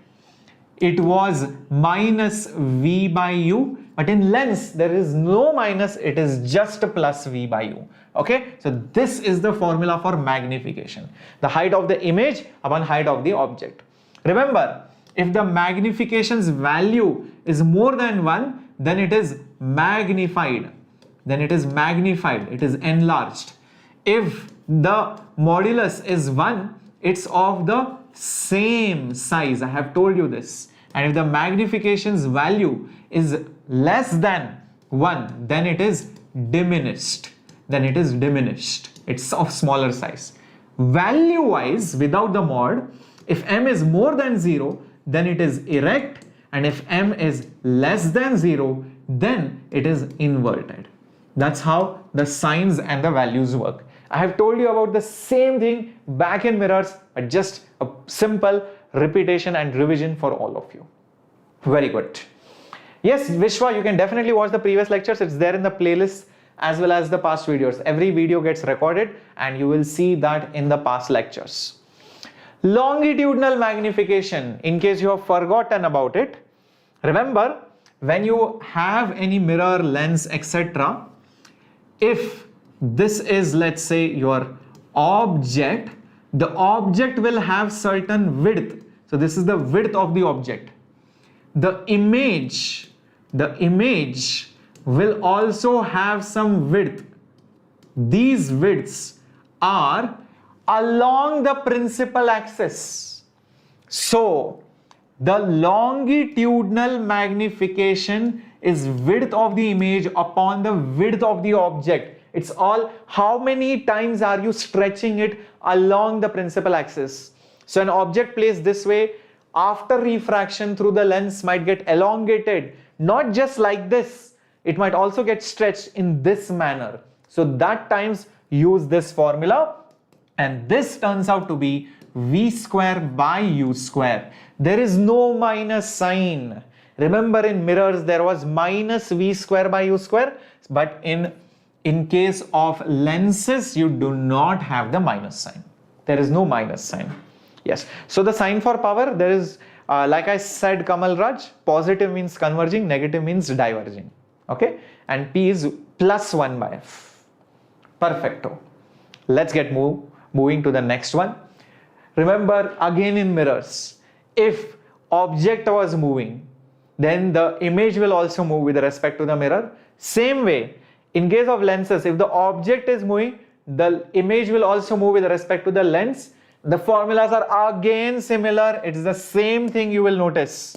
it was minus V by U, but in lens there is no minus, it is just plus V by U. Okay, so this is the formula for magnification, the height of the image upon height of the object. Remember, if the magnification's value is more than 1, then it is magnified. Then it is magnified, it is enlarged. If the modulus is 1, it's of the same size. I have told you this. And if the magnification's value is less than 1, then it is diminished. Then it is diminished. It's of smaller size. Value wise, without the mod, if m is more than 0, then it is erect, and if m is less than 0, then it is inverted. That's how the signs and the values work. I have told you about the same thing back in mirrors, but just a simple repetition and revision for all of you. Very good. Yes, Vishwa, you can definitely watch the previous lectures. It's there in the playlist as well as the past videos. Every video gets recorded and you will see that in the past lectures. Longitudinal magnification, in case you have forgotten about it. Remember, when you have any mirror, lens, etc., if this is, let's say, your object, the object will have certain width. So this is the width of the object. The image will also have some width. These widths are along the principal axis. So the longitudinal magnification is width of the image upon the width of the object. It's all how many times are you stretching it along the principal axis. So an object placed this way, after refraction through the lens might get elongated, not just like this, it might also get stretched in this manner. So that times use this formula, and this turns out to be v square by u square. There is no minus sign. Remember, in mirrors there was minus v square by u square, but in case of lenses you do not have the minus sign. There is no minus sign. Yes. So the sign for power, there is, like I said, Kamal Raj, positive means converging, negative means diverging. Okay. And P is plus 1 by F. Perfecto. Let's get moving to the next one. Remember, again in mirrors, if object was moving, then the image will also move with respect to the mirror. Same way, in case of lenses, if the object is moving, the image will also move with respect to the lens. The formulas are again similar. It's the same thing you will notice.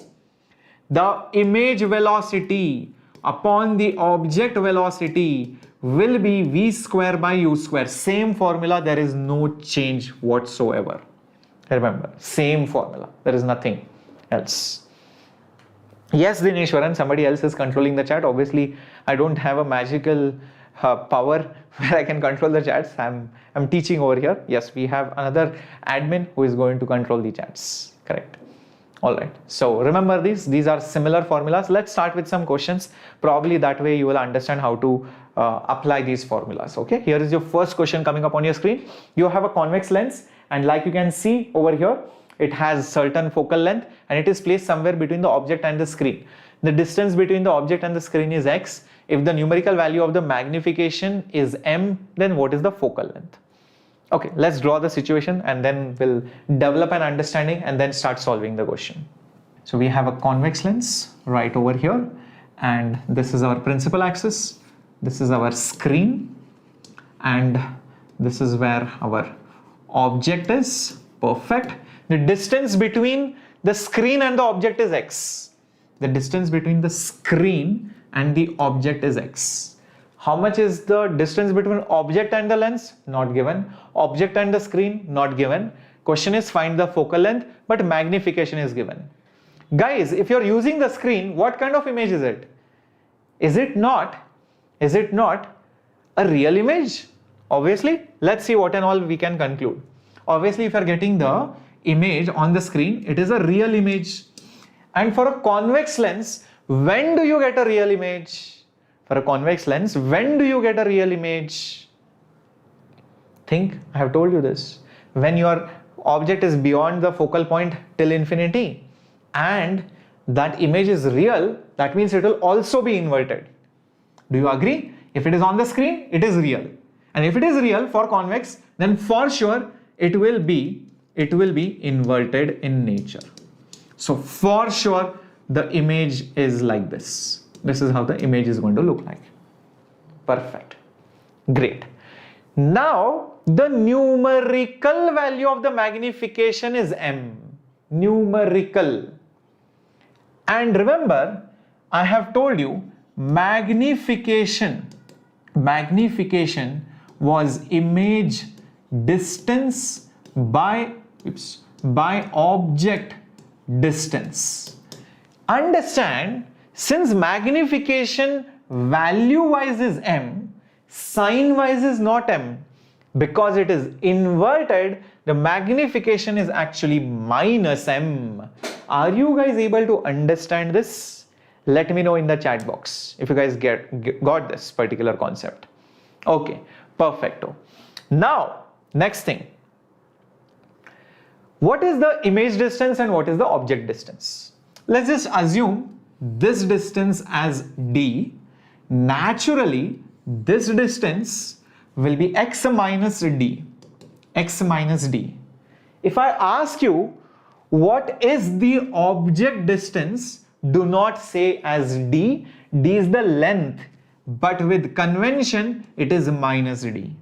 The image velocity upon the object velocity will be v square by u square. Same formula, there is no change whatsoever. Remember, same formula. There is nothing else. Yes, Dineshwaran, somebody else is controlling the chat. Obviously, I don't have a magical power where I can control the chats. I'm teaching over here. Yes, we have another admin who is going to control the chats. Correct. All right. So remember these are similar formulas. Let's start with some questions. Probably that way you will understand how to apply these formulas. Okay. Here is your first question coming up on your screen. You have a convex lens, and like you can see over here, it has certain focal length and it is placed somewhere between the object and the screen. The distance between the object and the screen is x. If the numerical value of the magnification is m, then what is the focal length? Okay, let's draw the situation and then we'll develop an understanding and then start solving the question. So we have a convex lens right over here, and this is our principal axis. This is our screen, and this is where our object is. Perfect. The distance between the screen and the object is x. The distance between the screen and the object is x. How much is the distance between object and the lens? Not given. Object and the screen? Not given. Question is find the focal length, but magnification is given. Guys, if you're using the screen, what kind of image is it? Is it not a real image? Obviously, let's see what and all we can conclude. Obviously, if you're getting the image on the screen, it is a real image. And for a convex lens, when do you get a real image? For a convex lens, when do you get a real image? Think, I have told you this. When your object is beyond the focal point till infinity and that image is real, that means it will also be inverted. Do you agree? If it is on the screen, it is real. And if it is real for convex, then for sure it will be inverted in nature. So for sure the image is like this. This is how the image is going to look like. Perfect. Great. Now the numerical value of the magnification is m. Numerical. And remember, I have told you magnification was image distance by object distance. Understand, since magnification value wise is m, sign wise is not m, because it is inverted, the magnification is actually minus m. Are you guys able to understand this? Let me know in the chat box if you guys got this particular concept. Okay, perfecto. Now, next thing. What is the image distance and what is the object distance? Let's just assume this distance as d. Naturally, this distance will be x minus d. X minus d. If I ask you what is the object distance, do not say as d. D is the length, but with convention it is minus d.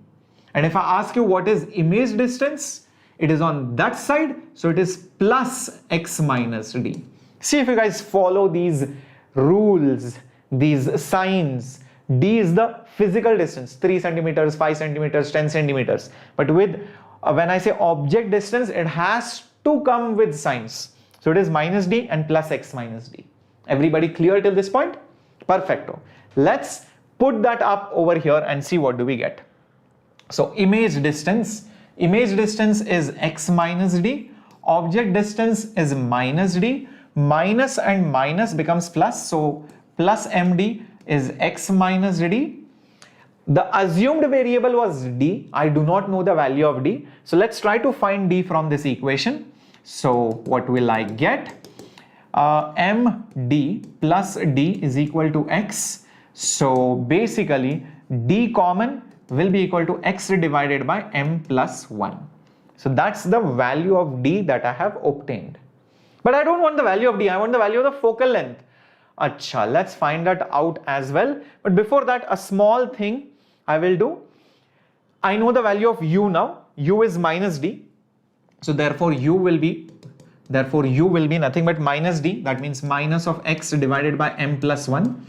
And if I ask you what is image distance, it is on that side, so it is plus x minus d. See if you guys follow these rules, these signs. D is the physical distance, 3 centimeters, 5 centimeters, 10 centimeters. But with when I say object distance, it has to come with signs. So it is minus d and plus x minus d. Everybody clear till this point? Perfecto. Let's put that up over here and see what do we get. So image distance is x minus d, object distance is minus d, minus and minus becomes plus, so plus md is x minus d. The assumed variable was d. I do not know the value of d, so let's try to find d from this equation. So what will I get? md plus d is equal to x. So basically d common will be equal to x divided by m plus 1. So that's the value of d that I have obtained. But I don't want the value of d, I want the value of the focal length. Acha, let's find that out as well. But before that, a small thing I will do. I know the value of u now. U is minus d. So therefore u will be nothing but minus d. That means minus of x divided by m plus 1.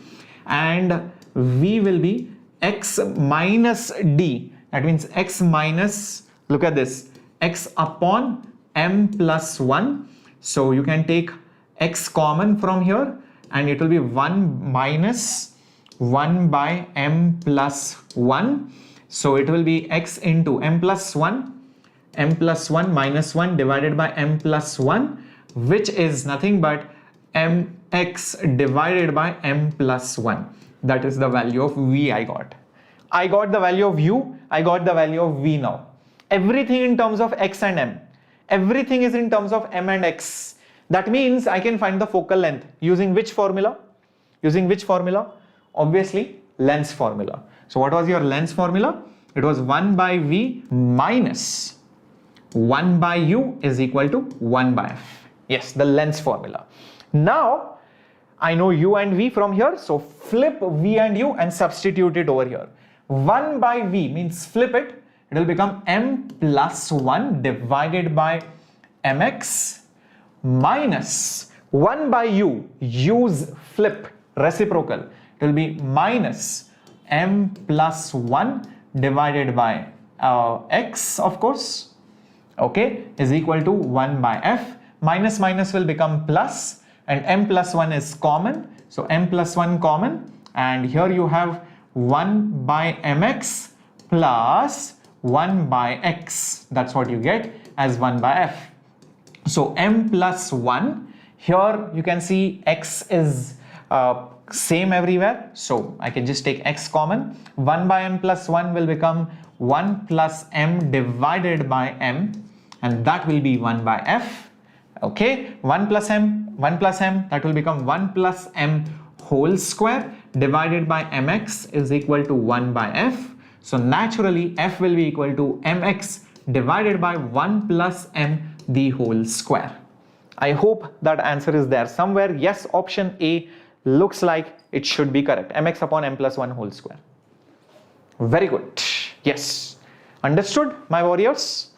And v will be x minus d. That means x minus, look at this, x upon m plus 1. So you can take x common from here and it will be 1 minus 1 by m plus 1. So it will be x into m plus 1 minus 1 divided by m plus 1, which is nothing but mx divided by m plus 1. That is the value of v I got. I got the value of u, I got the value of v now. Everything in terms of x and m. Everything is in terms of m and x. That means I can find the focal length using which formula? Using which formula? Obviously, lens formula. So what was your lens formula? It was 1 by v minus 1 by u is equal to 1 by f. Yes, the lens formula. Now, I know u and v from here, so flip v and u and substitute it over here. 1 by v means flip it, it will become m plus 1 divided by mx minus 1 by u, use flip, reciprocal, it will be minus m plus 1 divided by x, of course, okay, is equal to 1 by f. Minus minus will become plus and m plus 1 is common, so m plus 1 common, and here you have 1 by mx plus 1 by x. That's what you get as 1 by f. So m plus 1, here you can see x is same everywhere, so I can just take x common. 1 by m plus 1 will become 1 plus m divided by m, and that will be 1 by f. Okay, 1 plus m, that will become 1 plus m whole square divided by mx is equal to 1 by f. So naturally f will be equal to mx divided by 1 plus m the whole square. I hope that answer is there somewhere. Yes, option A looks like it should be correct. Mx upon m plus 1 whole square. Very good. Yes. Understood, my warriors?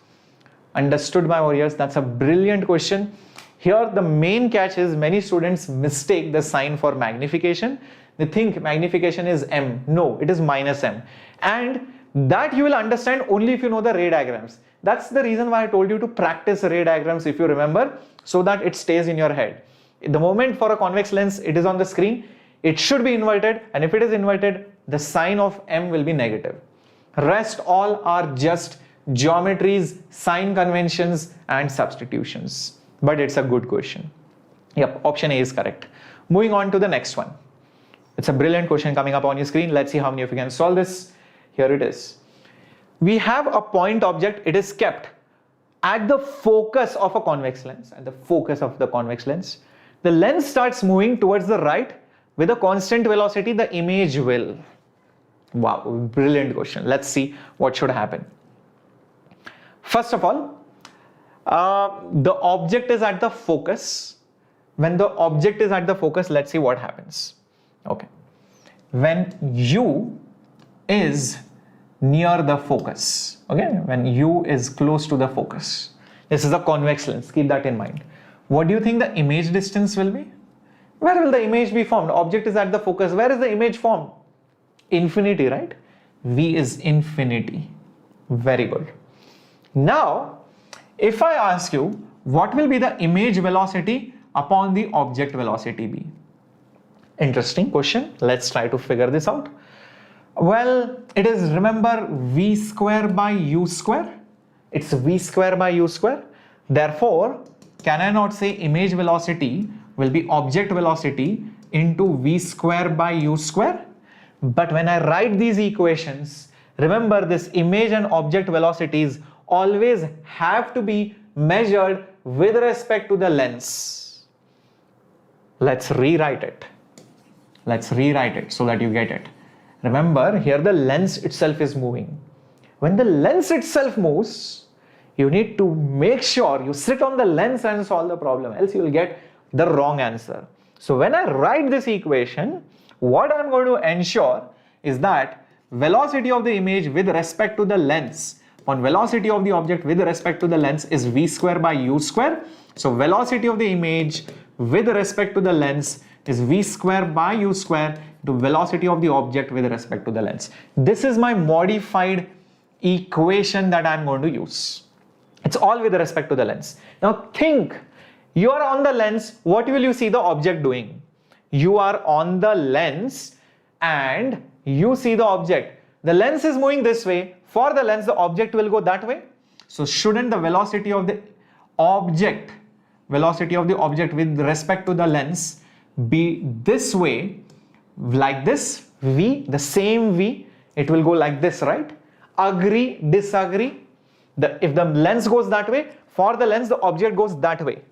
Understood, my warriors. That's a brilliant question. Here the main catch is many students mistake the sign for magnification. They think magnification is m. No, it is minus m. And that you will understand only if you know the ray diagrams. That's the reason why I told you to practice ray diagrams, if you remember, so that it stays in your head. The moment for a convex lens it is on the screen, it should be inverted, and if it is inverted, the sign of m will be negative. Rest all are just geometries, sign conventions and substitutions. But it's a good question. Yep, option A is correct. Moving on to the next one. It's a brilliant question coming up on your screen. Let's see how many of you can solve this. Here it is. We have a point object. It is kept at the focus of a convex lens. At the focus of the convex lens. The lens starts moving towards the right with a constant velocity. The image will. Wow, brilliant question. Let's see what should happen. First of all, the object is at the focus. When the object is at the focus, let's see what happens. Okay. When U is near the focus, okay, when U is close to the focus, this is a convex lens, keep that in mind. What do you think the image distance will be? Where will the image be formed? Object is at the focus. Where is the image formed? Infinity, right? V is infinity. Very good. Now, if I ask you, what will be the image velocity upon the object velocity be? Interesting question. Let's try to figure this out. Well, it is, remember, v square by u square. It's v square by u square. Therefore, can I not say image velocity will be object velocity into v square by u square? But when I write these equations, remember this image and object velocities always have to be measured with respect to the lens. Let's rewrite it. Let's rewrite it so that you get it. Remember, here the lens itself is moving. When the lens itself moves, you need to make sure you sit on the lens and solve the problem, else you will get the wrong answer. So when I write this equation, what I'm going to ensure is that velocity of the image with respect to the lens on velocity of the object with respect to the lens is v square by u square. So velocity of the image with respect to the lens is v square by u square to velocity of the object with respect to the lens. This is my modified equation that I'm going to use. It's all with respect to the lens. Now think, you are on the lens, what will you see the object doing? You are on the lens and you see the object. The lens is moving this way. For the lens, the object will go that way. So shouldn't the velocity of the object with respect to the lens be this way, like this, v, the same v, it will go like this, right? Agree, disagree? If the lens goes that way, for the lens, the object goes that way.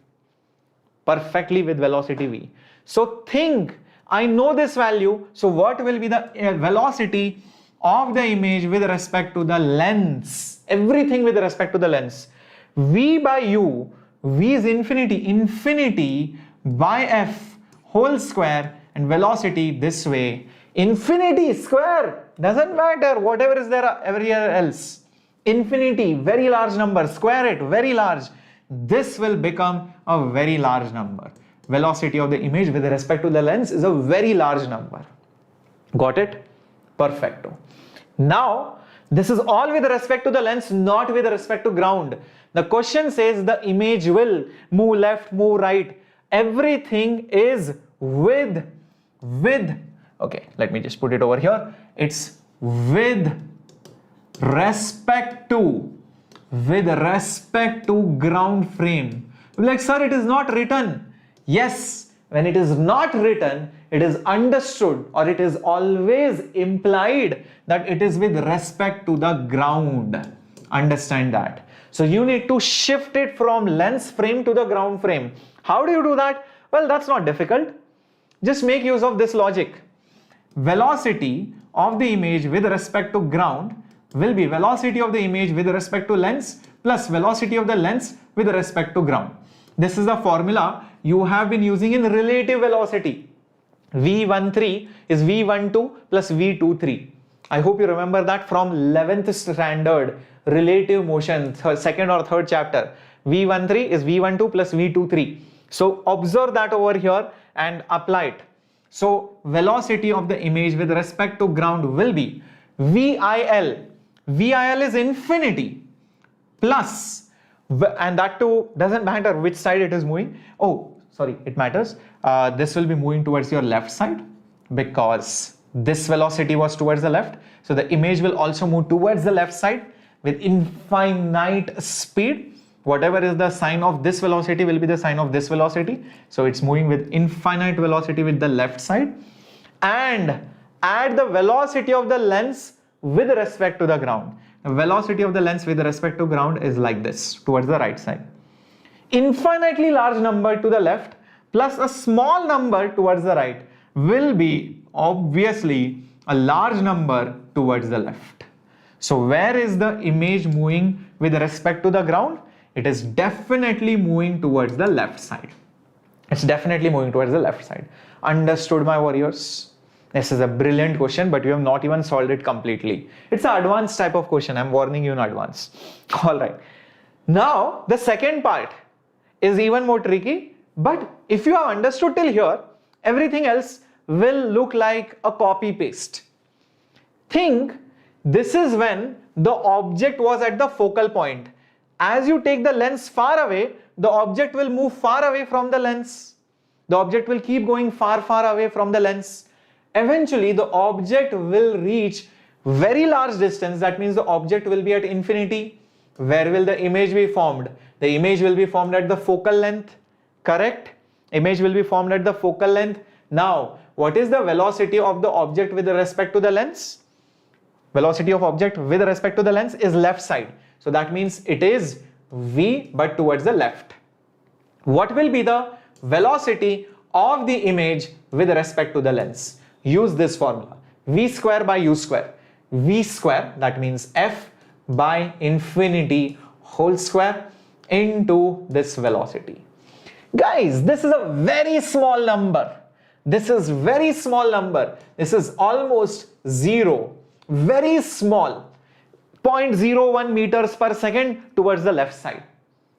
Perfectly with velocity v. So think, I know this value, so what will be the velocity of the image with respect to the lens? Everything with respect to the lens. V by u, v is infinity, infinity by f whole square, and velocity this way. Infinity square, doesn't matter, whatever is there everywhere else. Infinity, very large number, square it, very large. This will become a very large number. Velocity of the image with respect to the lens is a very large number. Got it? Perfecto. Now, this is all with respect to the lens, not with respect to ground. The question says the image will move left, move right. Everything is with, okay, let me just put it over here. It's with respect to ground frame. Like, sir, it is not written. Yes, when it is not written, it is understood, or it is always implied that it is with respect to the ground. Understand that. So you need to shift it from lens frame to the ground frame. How do you do that? Well, that's not difficult. Just make use of this logic. Velocity of the image with respect to ground will be velocity of the image with respect to lens plus velocity of the lens with respect to ground. This is the formula you have been using in relative velocity. V13 is V12 plus V23. I hope you remember that from 11th standard relative motion, second or third chapter. V13 is V12 plus V23. So observe that over here and apply it. So velocity of the image with respect to ground will be VIL. VIL is infinity plus, and that too doesn't matter which side it is moving. Oh, sorry, it matters. This will be moving towards your left side because this velocity was towards the left. So the image will also move towards the left side with infinite speed. Whatever is the sign of this velocity will be the sign of this velocity. So it's moving with infinite velocity with the left side. And add the velocity of the lens with respect to the ground. The velocity of the lens with respect to ground is like this, towards the right side. Infinitely large number to the left plus a small number towards the right will be obviously a large number towards the left. So where is the image moving with respect to the ground? It is definitely moving towards the left side. It's definitely moving towards the left side. Understood, my warriors? This is a brilliant question, but you have not even solved it completely. It's an advanced type of question. I'm warning you in advance. All right. Now, the second part is even more tricky, but if you have understood till here, everything else will look like a copy paste. Think this is when the object was at the focal point. As you take the lens far away, the object will move far away from the lens. The object will keep going far away from the lens. Eventually, the object will reach very large distance. That means the object will be at infinity. Where will the image be formed? The image will be formed at the focal length. Correct? Image will be formed at the focal length. Now, what is the velocity of the object with respect to the lens? Velocity of object with respect to the lens is left side. So that means it is V but towards the left. What will be the velocity of the image with respect to the lens? Use this formula. V square by U square. V square, that means F by infinity whole square into this velocity. Guys, this is a very small number. This is very small number. This is almost zero. Very small. 0.01 meters per second towards the left side.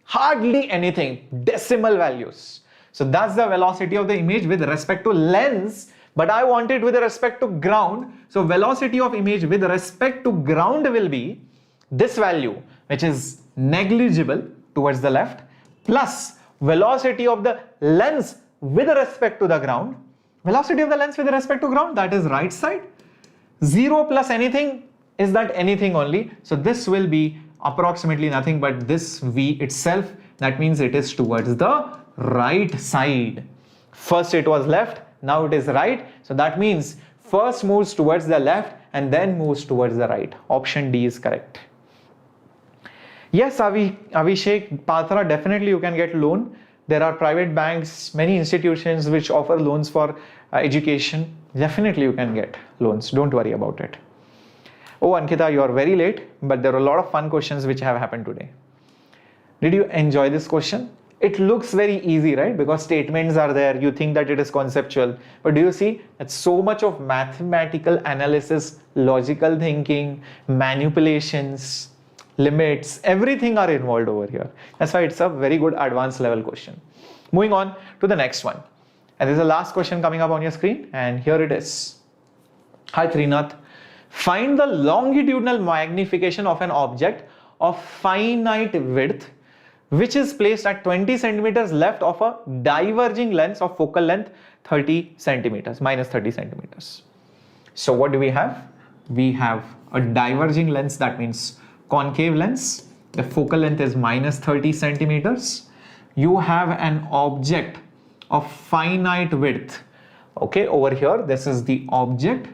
Hardly anything, decimal values. So that's the velocity of the image with respect to lens, but I want it with respect to ground. So velocity of image with respect to ground will be this value, which is negligible towards the left, plus velocity of the lens with respect to the ground. Velocity of the lens with respect to ground, that is right side. 0 plus anything is that anything only. So this will be approximately nothing but this V itself. That means it is towards the right side. First it was left, now it is right. So that means first moves towards the left and then moves towards the right. Option D is correct. Yes, Abhishek Patra, definitely you can get loan. There are private banks, many institutions which offer loans for education. Definitely you can get loans. Don't worry about it. Oh, Ankita, you are very late, but there are a lot of fun questions which have happened today. Did you enjoy this question? It looks very easy, right? Because statements are there. You think that it is conceptual. But do you see that so much of mathematical analysis, logical thinking, manipulations, limits, everything are involved over here. That's why it's a very good advanced level question. Moving on to the next one. And this is the last question coming up on your screen. And here it is. Hi, Trinath. Find the longitudinal magnification of an object of finite width which is placed at 20 centimeters left of a diverging lens of focal length 30 centimeters, minus 30 centimeters. So what do we have? We have a diverging lens, that means concave lens. The focal length is minus 30 centimeters. You have an object of finite width. Okay, over here, this is the object.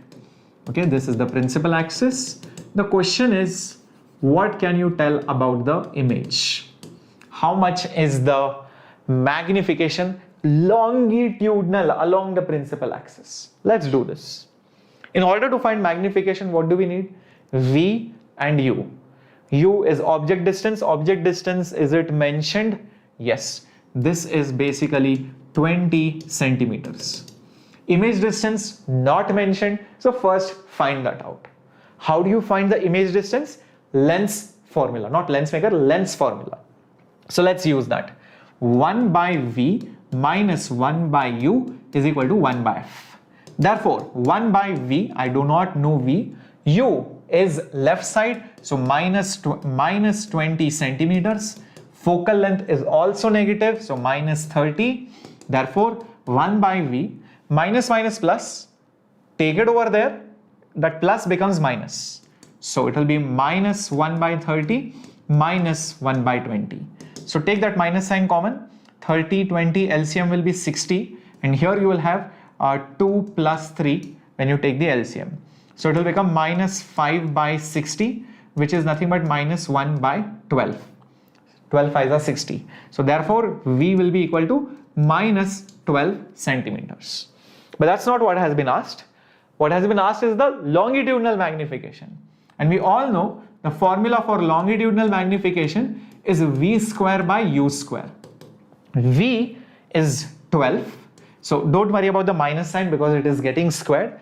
Okay, this is the principal axis. The question is, what can you tell about the image? How much is the magnification longitudinal along the principal axis? Let's do this. In order to find magnification, what do we need? V and U. U is object distance. Object distance, is it mentioned? Yes. This is basically 20 centimeters. Image distance not mentioned, so first find that out. How do you find the image distance? Lens formula, not Lensmaker, lens formula. So let's use that. 1 by V minus 1 by U is equal to 1 by F. Therefore, 1 by V, I do not know V. U is left side, so minus 20 centimeters. Focal length is also negative, so minus 30. Therefore, 1 by V, minus minus plus, take it over there, that plus becomes minus. So it will be minus 1 by 30 minus 1 by 20. So take that minus sign common. 30, 20, LCM will be 60. And here you will have 2 plus 3 when you take the LCM. So it will become minus 5 by 60, which is nothing but minus 1 by 12. 12 5s are 60. So therefore, V will be equal to minus 12 centimeters. But that's not what has been asked. What has been asked is the longitudinal magnification. And we all know the formula for longitudinal magnification is V square by U square. V is 12. So don't worry about the minus sign because it is getting squared.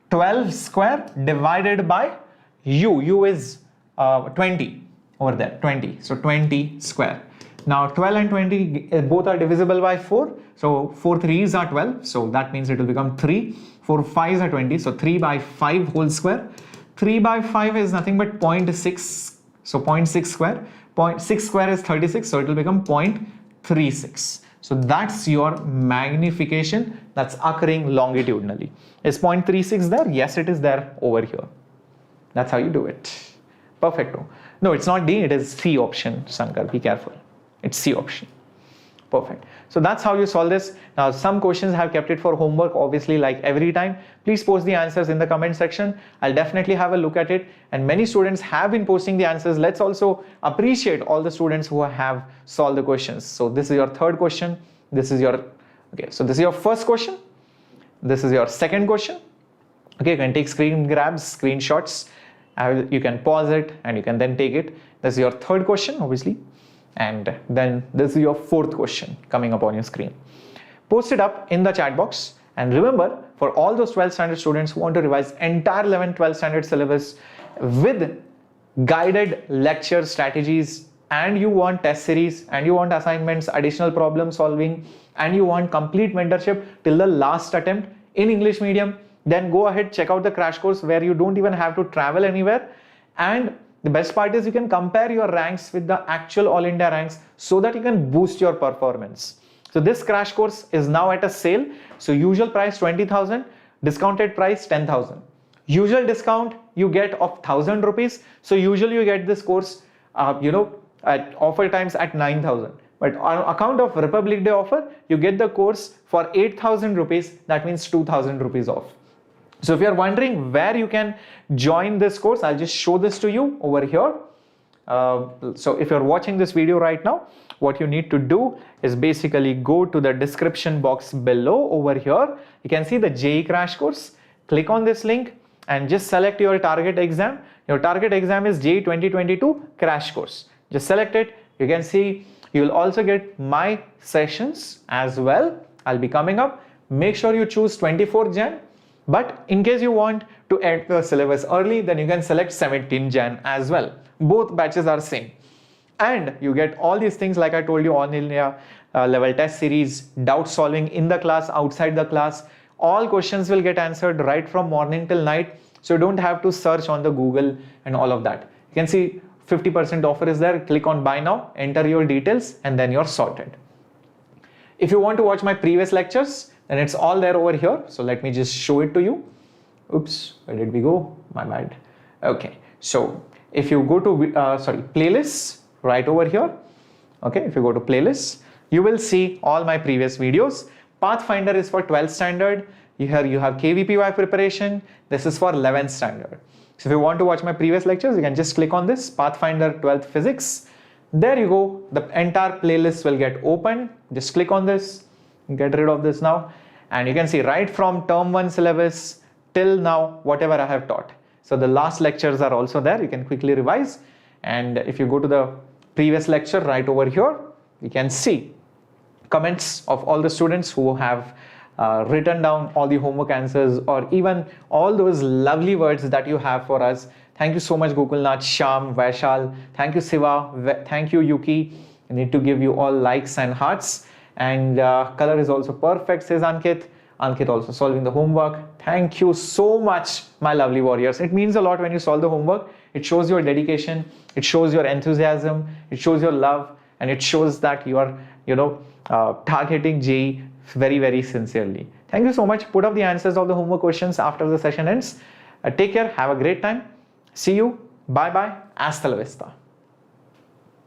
12 square divided by U. U is 20 over there, 20. So 20 square. Now 12 and 20 both are divisible by 4. So 4 3s are 12. So that means it will become 3. 4 5s are 20. So 3 by 5 whole square. 3 by 5 is nothing but 0.6. So 0.6 square. 0.6 square is 36. So it will become 0.36. So that's your magnification that's occurring longitudinally. Is 0.36 there? Yes, it is there over here. That's how you do it. Perfecto. No, it's not D, it is C option, Shankar. Be careful. It's C option. Perfect. So that's how you solve this. Now, some questions have kept it for homework, obviously, like every time. Please post the answers in the comment section. I'll definitely have a look at it. And many students have been posting the answers. Let's also appreciate all the students who have solved the questions. So this is your third question. This is your, okay, so this is your first question. This is your second question. Okay, you can take screen grabs, screenshots. You can pause it and you can then take it. This is your third question, obviously. And then this is your fourth question coming up on your screen. Post it up in the chat box. And remember, for all those 12th standard students who want to revise entire 11th, 12th standard syllabus with guided lecture strategies, and you want test series, and you want assignments, additional problem solving, and you want complete mentorship till the last attempt in English medium, then go ahead, check out the crash course where you don't even have to travel anywhere. And the best part is you can compare your ranks with the actual All India ranks so that you can boost your performance. So this crash course is now at a sale. So usual price 20,000, discounted price 10,000. Usual discount you get of 1,000 rupees. So usually you get this course, at offer times at 9,000. But on account of Republic Day offer, you get the course for 8,000 rupees. That means 2,000 rupees off. So if you are wondering where you can join this course, I'll just show this to you over here. So if you're watching this video right now, what you need to do is basically go to the description box below over here. You can see the JEE crash course. Click on this link and just select your target exam. Your target exam is JEE 2022 crash course. Just select it. You can see you'll also get my sessions as well. I'll be coming up. Make sure you choose 24th Jan. But in case you want to end the syllabus early, then you can select 17 Jan as well. Both batches are same. And you get all these things like I told you, on India level test series, doubt solving in the class, outside the class. All questions will get answered right from morning till night. So you don't have to search on the Google and all of that. You can see 50% offer is there. Click on buy now, enter your details, and then you're sorted. If you want to watch my previous lectures, then it's all there over here. So let me just show it to you. Oops, where did we go? My bad. Okay, so if you go to playlists right over here. Okay, if you go to playlists, you will see all my previous videos. Pathfinder is for 12th standard. Here you have KVPY preparation. This is for 11th standard. So if you want to watch my previous lectures, you can just click on this Pathfinder 12th Physics. There you go. The entire playlist will get opened. Just click on this. Get rid of this now. And you can see right from term 1 syllabus till now, whatever I have taught. So the last lectures are also there. You can quickly revise. And if you go to the previous lecture right over here, you can see comments of all the students who have written down all the homework answers, or even all those lovely words that you have for us. Thank you so much, Gokulnath, Sham, Vaishal. Thank you, Siva. Thank you, Yuki. I need to give you all likes and hearts. And color is also perfect, says Ankit. Ankit also solving the homework. Thank you so much, my lovely warriors. It means a lot when you solve the homework. It shows your dedication. It shows your enthusiasm. It shows your love. And it shows that you are, targeting JEE very, very sincerely. Thank you so much. Put up the answers of the homework questions after the session ends. Take care. Have a great time. See you. Bye-bye. Hasta la vista.